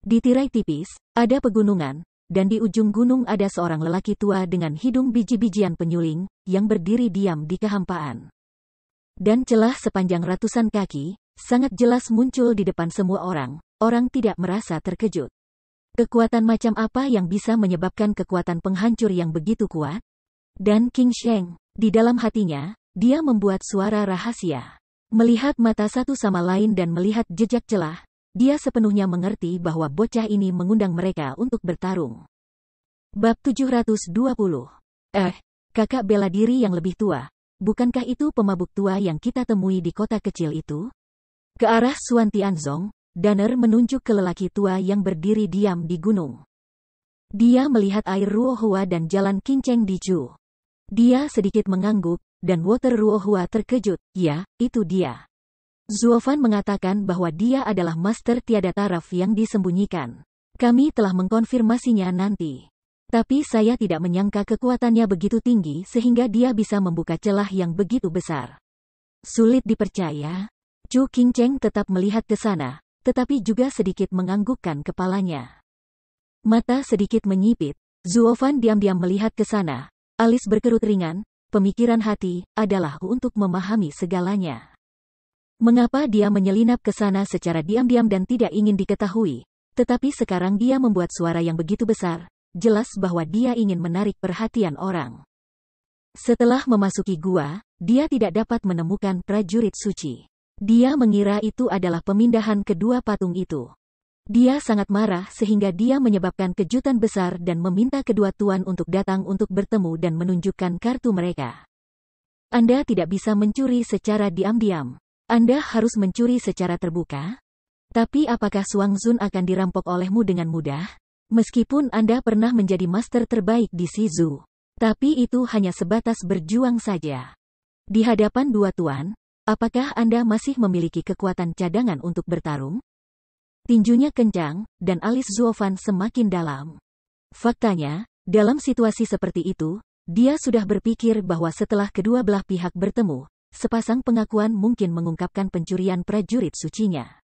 Di tirai tipis, ada pegunungan, dan di ujung gunung ada seorang lelaki tua dengan hidung biji-bijian penyuling, yang berdiri diam di kehampaan. Dan celah sepanjang ratusan kaki, sangat jelas muncul di depan semua orang tidak merasa terkejut. Kekuatan macam apa yang bisa menyebabkan kekuatan penghancur yang begitu kuat? Dan King Sheng, di dalam hatinya, dia membuat suara rahasia. Melihat mata satu sama lain dan melihat jejak celah, dia sepenuhnya mengerti bahwa bocah ini mengundang mereka untuk bertarung. Bab 720. Kakak bela diri yang lebih tua. Bukankah itu pemabuk tua yang kita temui di kota kecil itu? Ke arah Suan Tianzong, Danner menunjuk ke lelaki tua yang berdiri diam di gunung. Dia melihat air Ruohua dan jalan Kinceng di Chu. Dia sedikit mengangguk, dan Water Ruohua terkejut. Ya, itu dia. Zuofan mengatakan bahwa dia adalah master tiada taraf yang disembunyikan. Kami telah mengkonfirmasinya nanti. Tapi saya tidak menyangka kekuatannya begitu tinggi sehingga dia bisa membuka celah yang begitu besar. Sulit dipercaya. Chu Qingcheng tetap melihat ke sana, tetapi juga sedikit menganggukkan kepalanya. Mata sedikit menyipit, Zuofan diam-diam melihat ke sana. Alis berkerut ringan, pemikiran hati adalah untuk memahami segalanya. Mengapa dia menyelinap ke sana secara diam-diam dan tidak ingin diketahui? Tetapi sekarang dia membuat suara yang begitu besar, jelas bahwa dia ingin menarik perhatian orang. Setelah memasuki gua, dia tidak dapat menemukan prajurit suci. Dia mengira itu adalah pemindahan kedua patung itu. Dia sangat marah sehingga dia menyebabkan kejutan besar dan meminta kedua tuan untuk datang untuk bertemu dan menunjukkan kartu mereka. Anda tidak bisa mencuri secara diam-diam. Anda harus mencuri secara terbuka. Tapi apakah Suangzun akan dirampok olehmu dengan mudah? Meskipun Anda pernah menjadi master terbaik di Shizu. Tapi itu hanya sebatas berjuang saja. Di hadapan dua tuan, apakah Anda masih memiliki kekuatan cadangan untuk bertarung? Tinjunya kencang, dan alis Zuofan semakin dalam. Faktanya, dalam situasi seperti itu, dia sudah berpikir bahwa setelah kedua belah pihak bertemu, sepasang pengakuan mungkin mengungkapkan pencurian prajurit sucinya.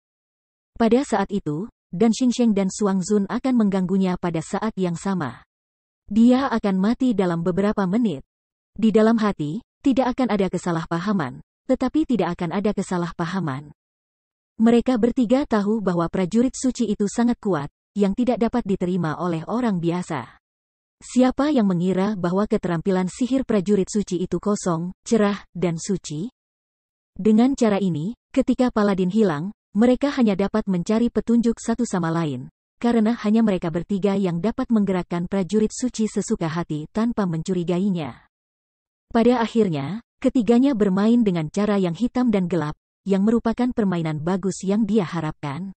Pada saat itu, Dan Xingsheng dan Suangzun akan mengganggunya pada saat yang sama. Dia akan mati dalam beberapa menit. Di dalam hati, tidak akan ada kesalahpahaman, tetapi tidak akan ada kesalahpahaman. Mereka bertiga tahu bahwa prajurit suci itu sangat kuat, yang tidak dapat diterima oleh orang biasa. Siapa yang mengira bahwa keterampilan sihir prajurit suci itu kosong, cerah, dan suci? Dengan cara ini, ketika Paladin hilang, mereka hanya dapat mencari petunjuk satu sama lain, karena hanya mereka bertiga yang dapat menggerakkan prajurit suci sesuka hati tanpa mencurigainya. Pada akhirnya, ketiganya bermain dengan cara yang hitam dan gelap, yang merupakan permainan bagus yang dia harapkan.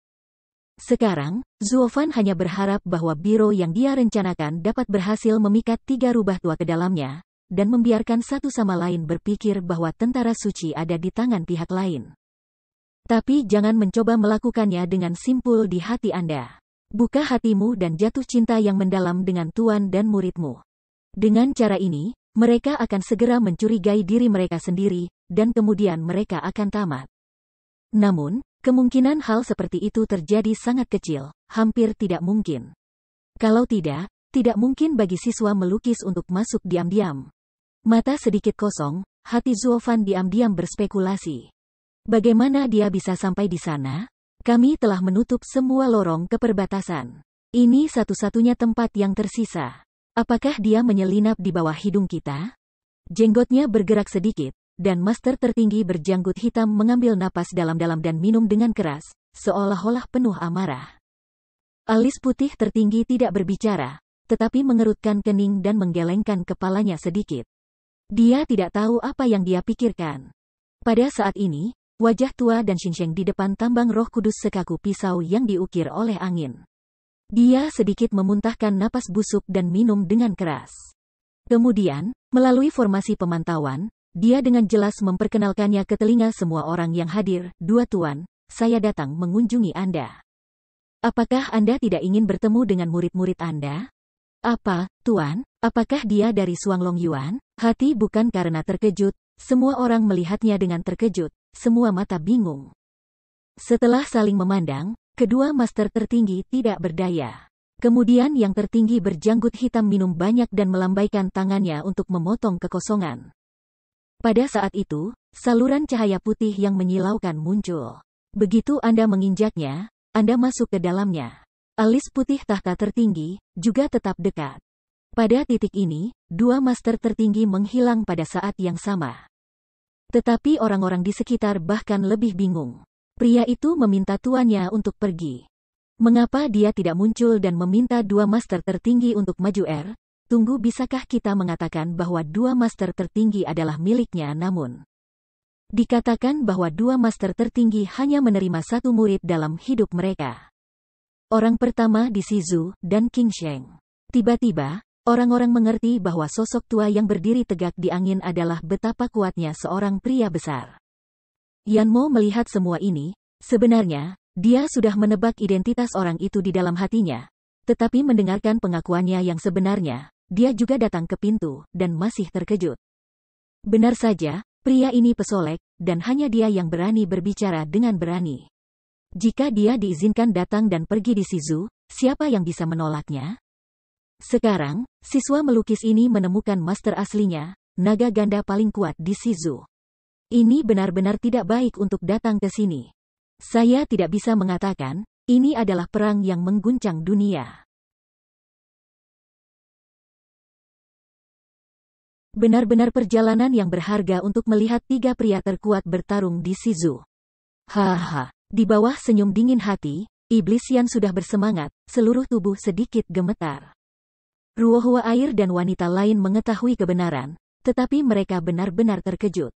Sekarang, Zuofan hanya berharap bahwa biro yang dia rencanakan dapat berhasil memikat tiga rubah tua ke dalamnya, dan membiarkan satu sama lain berpikir bahwa tentara suci ada di tangan pihak lain. Tapi jangan mencoba melakukannya dengan simpul di hati Anda. Buka hatimu dan jatuh cinta yang mendalam dengan tuan dan muridmu. Dengan cara ini, mereka akan segera mencurigai diri mereka sendiri, dan kemudian mereka akan tamat. Namun, kemungkinan hal seperti itu terjadi sangat kecil, hampir tidak mungkin. Kalau tidak mungkin bagi siswa melukis untuk masuk diam-diam. Mata sedikit kosong, hati Zuofan diam-diam berspekulasi. Bagaimana dia bisa sampai di sana? Kami telah menutup semua lorong ke perbatasan. Ini satu-satunya tempat yang tersisa. Apakah dia menyelinap di bawah hidung kita? Jenggotnya bergerak sedikit, dan master tertinggi berjanggut hitam mengambil napas dalam-dalam dan minum dengan keras, seolah-olah penuh amarah. Alis putih tertinggi tidak berbicara, tetapi mengerutkan kening dan menggelengkan kepalanya sedikit. Dia tidak tahu apa yang dia pikirkan. Pada saat ini, wajah tua Dan Xingsheng di depan tambang Roh Kudus sekaku pisau yang diukir oleh angin. Dia sedikit memuntahkan napas busuk dan minum dengan keras. Kemudian, Melalui formasi pemantauan, dia dengan jelas memperkenalkannya ke telinga semua orang yang hadir. "Dua tuan, saya datang mengunjungi Anda. Apakah Anda tidak ingin bertemu dengan murid-murid Anda?" "Apa, Tuan? Apakah dia dari Xuanglong Yuan?" Hati bukan karena terkejut, semua orang melihatnya dengan terkejut, semua mata bingung. Setelah saling memandang, kedua master tertinggi tidak berdaya. Kemudian yang tertinggi berjanggut hitam minum banyak dan melambaikan tangannya untuk memotong kekosongan. Pada saat itu, saluran cahaya putih yang menyilaukan muncul. Begitu Anda menginjaknya, Anda masuk ke dalamnya. Alis putih tahta tertinggi juga tetap dekat. Pada titik ini, dua master tertinggi menghilang pada saat yang sama. Tetapi orang-orang di sekitar bahkan lebih bingung. Pria itu meminta tuannya untuk pergi. Mengapa dia tidak muncul dan meminta dua master tertinggi untuk maju? Tunggu, bisakah kita mengatakan bahwa dua master tertinggi adalah miliknya? Namun, dikatakan bahwa dua master tertinggi hanya menerima satu murid dalam hidup mereka. Orang pertama di Shizu dan King Sheng. Tiba-tiba, orang-orang mengerti bahwa sosok tua yang berdiri tegak di angin adalah betapa kuatnya seorang pria besar. Yanmo melihat semua ini, sebenarnya, dia sudah menebak identitas orang itu di dalam hatinya. Tetapi mendengarkan pengakuannya yang sebenarnya, dia juga datang ke pintu, dan masih terkejut. Benar saja, pria ini pesolek, dan hanya dia yang berani berbicara dengan berani. Jika dia diizinkan datang dan pergi di Shizu, siapa yang bisa menolaknya? Sekarang, siswa melukis ini menemukan master aslinya, naga ganda paling kuat di Shizu. Ini benar-benar tidak baik untuk datang ke sini. Saya tidak bisa mengatakan, ini adalah perang yang mengguncang dunia. Benar-benar perjalanan yang berharga untuk melihat tiga pria terkuat bertarung di Shizu. Haha. Di bawah senyum dingin hati, iblis Yan sudah bersemangat, seluruh tubuh sedikit gemetar. Ruohua air dan wanita lain mengetahui kebenaran, tetapi mereka benar-benar terkejut.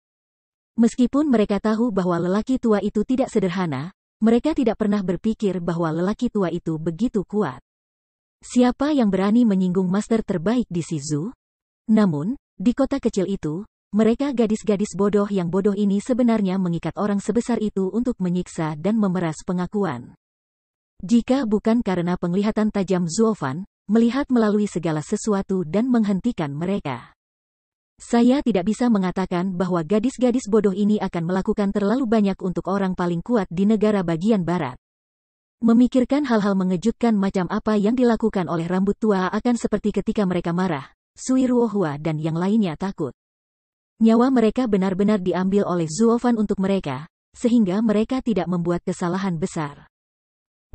Meskipun mereka tahu bahwa lelaki tua itu tidak sederhana, mereka tidak pernah berpikir bahwa lelaki tua itu begitu kuat. Siapa yang berani menyinggung master terbaik di Shizu? Namun, di kota kecil itu, mereka gadis-gadis bodoh yang bodoh ini sebenarnya mengikat orang sebesar itu untuk menyiksa dan memeras pengakuan. Jika bukan karena penglihatan tajam Zuofan, melihat melalui segala sesuatu dan menghentikan mereka. Saya tidak bisa mengatakan bahwa gadis-gadis bodoh ini akan melakukan terlalu banyak untuk orang paling kuat di negara bagian barat. Memikirkan hal-hal mengejutkan macam apa yang dilakukan oleh rambut tua akan seperti ketika mereka marah, Sui Ruohua dan yang lainnya takut. Nyawa mereka benar-benar diambil oleh Zuofan untuk mereka, sehingga mereka tidak membuat kesalahan besar.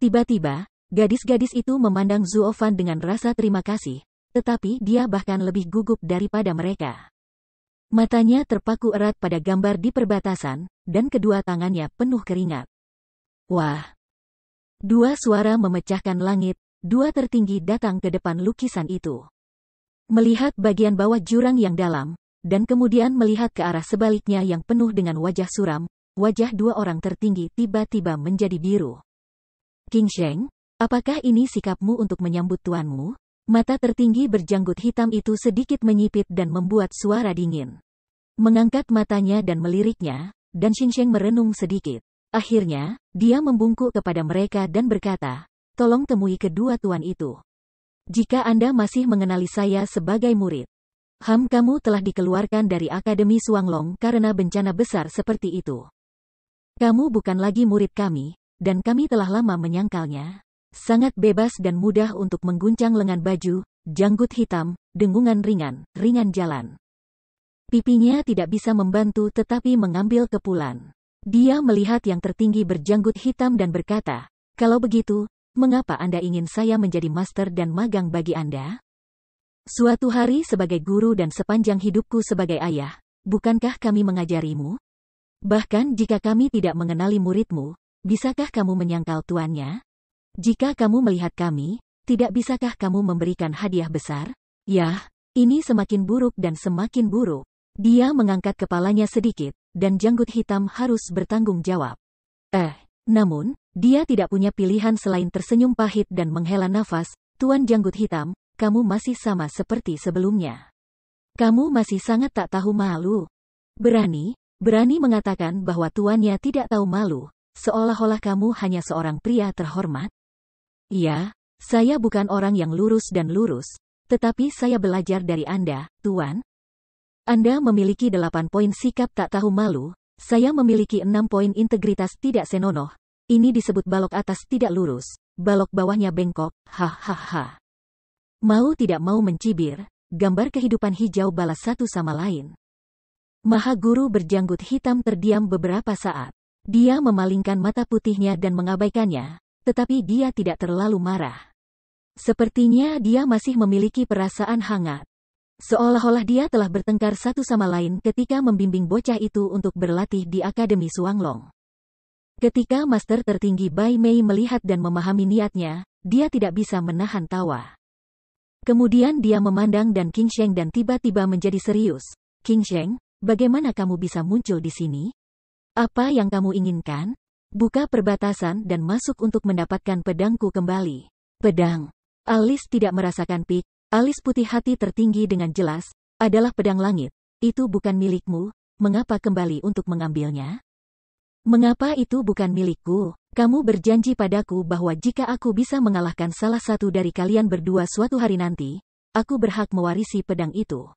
Tiba-tiba, gadis-gadis itu memandang Zuofan dengan rasa terima kasih, tetapi dia bahkan lebih gugup daripada mereka. Matanya terpaku erat pada gambar di perbatasan, dan kedua tangannya penuh keringat. Wah! Dua suara memecahkan langit, dua tertinggi datang ke depan lukisan itu. Melihat bagian bawah jurang yang dalam, dan kemudian melihat ke arah sebaliknya yang penuh dengan wajah suram, wajah dua orang tertinggi tiba-tiba menjadi biru. King Sheng, apakah ini sikapmu untuk menyambut tuanmu? Mata tertinggi berjanggut hitam itu sedikit menyipit dan membuat suara dingin. Mengangkat matanya dan meliriknya, dan Xing Sheng merenung sedikit. Akhirnya, dia membungkuk kepada mereka dan berkata, "Tolong temui kedua tuan itu. Jika Anda masih mengenali saya sebagai murid, kamu telah dikeluarkan dari Akademi Xuanglong karena bencana besar seperti itu. Kamu bukan lagi murid kami, dan kami telah lama menyangkalnya." Sangat bebas dan mudah untuk mengguncang lengan baju, janggut hitam, dengungan ringan jalan. Pipinya tidak bisa membantu tetapi mengambil kepulan. Dia melihat yang tertinggi berjanggut hitam dan berkata, "Kalau begitu, mengapa Anda ingin saya menjadi master dan magang bagi Anda? Suatu hari sebagai guru dan sepanjang hidupku sebagai ayah, bukankah kami mengajarimu? Bahkan jika kami tidak mengenali muridmu, bisakah kamu menyangkal tuannya? Jika kamu melihat kami, tidak bisakah kamu memberikan hadiah besar?" Yah, ini semakin buruk dan semakin buruk. Dia mengangkat kepalanya sedikit, dan janggut hitam harus bertanggung jawab. Namun, dia tidak punya pilihan selain tersenyum pahit dan menghela nafas. "Tuan janggut hitam, kamu masih sama seperti sebelumnya. Kamu masih sangat tak tahu malu. Berani mengatakan bahwa tuannya tidak tahu malu, seolah-olah kamu hanya seorang pria terhormat. Ya, saya bukan orang yang lurus dan lurus, tetapi saya belajar dari Anda, Tuan. Anda memiliki 8 poin sikap tak tahu malu, saya memiliki 6 poin integritas tidak senonoh. Ini disebut balok atas tidak lurus, balok bawahnya bengkok, hahaha. Mau tidak mau mencibir, gambar kehidupan hijau balas satu sama lain. Maha Guru berjanggut hitam terdiam beberapa saat. Dia memalingkan mata putihnya dan mengabaikannya, tetapi dia tidak terlalu marah. Sepertinya dia masih memiliki perasaan hangat. Seolah-olah dia telah bertengkar satu sama lain ketika membimbing bocah itu untuk berlatih di Akademi Suanglong. Ketika Master tertinggi Bai Mei melihat dan memahami niatnya, dia tidak bisa menahan tawa. Kemudian dia memandang dan King Sheng dan tiba-tiba menjadi serius. King Sheng, bagaimana kamu bisa muncul di sini? Apa yang kamu inginkan? Buka perbatasan dan masuk untuk mendapatkan pedangku kembali. Pedang. Alis tidak merasakan pik. Alis putih hati tertinggi dengan jelas, adalah pedang langit. Itu bukan milikmu, mengapa kembali untuk mengambilnya? Mengapa itu bukan milikku? Kamu berjanji padaku bahwa jika aku bisa mengalahkan salah satu dari kalian berdua suatu hari nanti, aku berhak mewarisi pedang itu.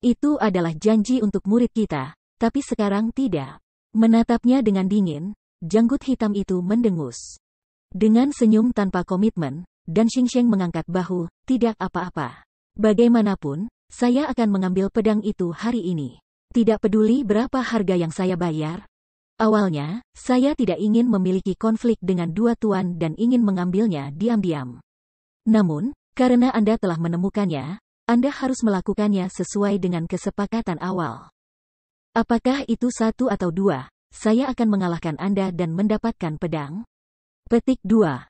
Itu adalah janji untuk murid kita, tapi sekarang tidak. Menatapnya dengan dingin, janggut hitam itu mendengus. Dengan senyum tanpa komitmen, dan Xing Sheng mengangkat bahu, tidak apa-apa. Bagaimanapun, saya akan mengambil pedang itu hari ini. Tidak peduli berapa harga yang saya bayar. Awalnya, saya tidak ingin memiliki konflik dengan dua tuan dan ingin mengambilnya diam-diam. Namun, karena Anda telah menemukannya, Anda harus melakukannya sesuai dengan kesepakatan awal. Apakah itu satu atau dua? Saya akan mengalahkan Anda dan mendapatkan pedang. Petik 2.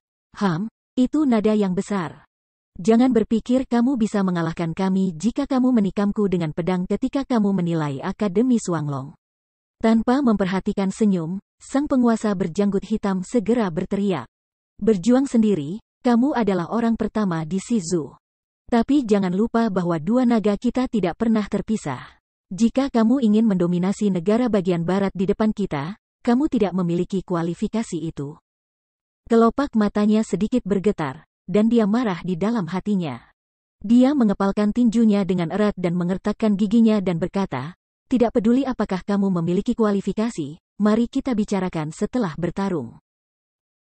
Itu nada yang besar. Jangan berpikir kamu bisa mengalahkan kami jika kamu menikamku dengan pedang ketika kamu menilai Akademi Suanglong. Tanpa memperhatikan senyum, sang penguasa berjanggut hitam segera berteriak. Berjuang sendiri, kamu adalah orang pertama di Shizu. Tapi jangan lupa bahwa dua naga kita tidak pernah terpisah. Jika kamu ingin mendominasi negara bagian barat di depan kita, kamu tidak memiliki kualifikasi itu. Kelopak matanya sedikit bergetar, dan dia marah di dalam hatinya. Dia mengepalkan tinjunya dengan erat dan mengertakkan giginya dan berkata, tidak peduli apakah kamu memiliki kualifikasi, mari kita bicarakan setelah bertarung.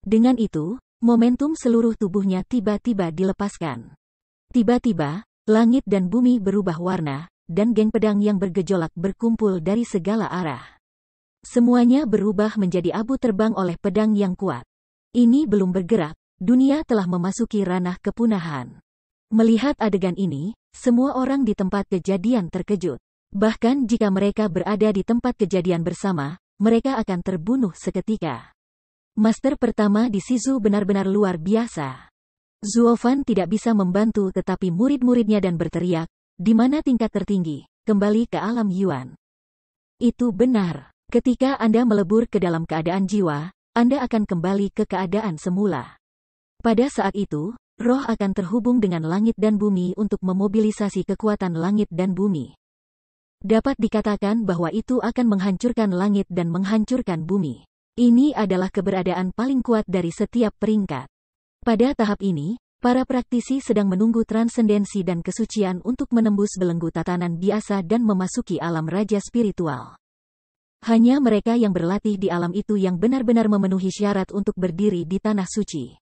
Dengan itu, momentum seluruh tubuhnya tiba-tiba dilepaskan. Tiba-tiba, langit dan bumi berubah warna, dan geng pedang yang bergejolak berkumpul dari segala arah. Semuanya berubah menjadi abu terbang oleh pedang yang kuat. Ini belum bergerak, dunia telah memasuki ranah kepunahan. Melihat adegan ini, semua orang di tempat kejadian terkejut. Bahkan jika mereka berada di tempat kejadian bersama, mereka akan terbunuh seketika. Master pertama di Shizu benar-benar luar biasa. Zuofan tidak bisa membantu tetapi murid-muridnya dan berteriak, di mana tingkat tertinggi, kembali ke alam Yuan. Itu benar. Ketika Anda melebur ke dalam keadaan jiwa, Anda akan kembali ke keadaan semula. Pada saat itu, roh akan terhubung dengan langit dan bumi untuk memobilisasi kekuatan langit dan bumi. Dapat dikatakan bahwa itu akan menghancurkan langit dan menghancurkan bumi. Ini adalah keberadaan paling kuat dari setiap peringkat. Pada tahap ini, para praktisi sedang menunggu transendensi dan kesucian untuk menembus belenggu tatanan biasa dan memasuki alam raja spiritual. Hanya mereka yang berlatih di alam itu yang benar-benar memenuhi syarat untuk berdiri di tanah suci.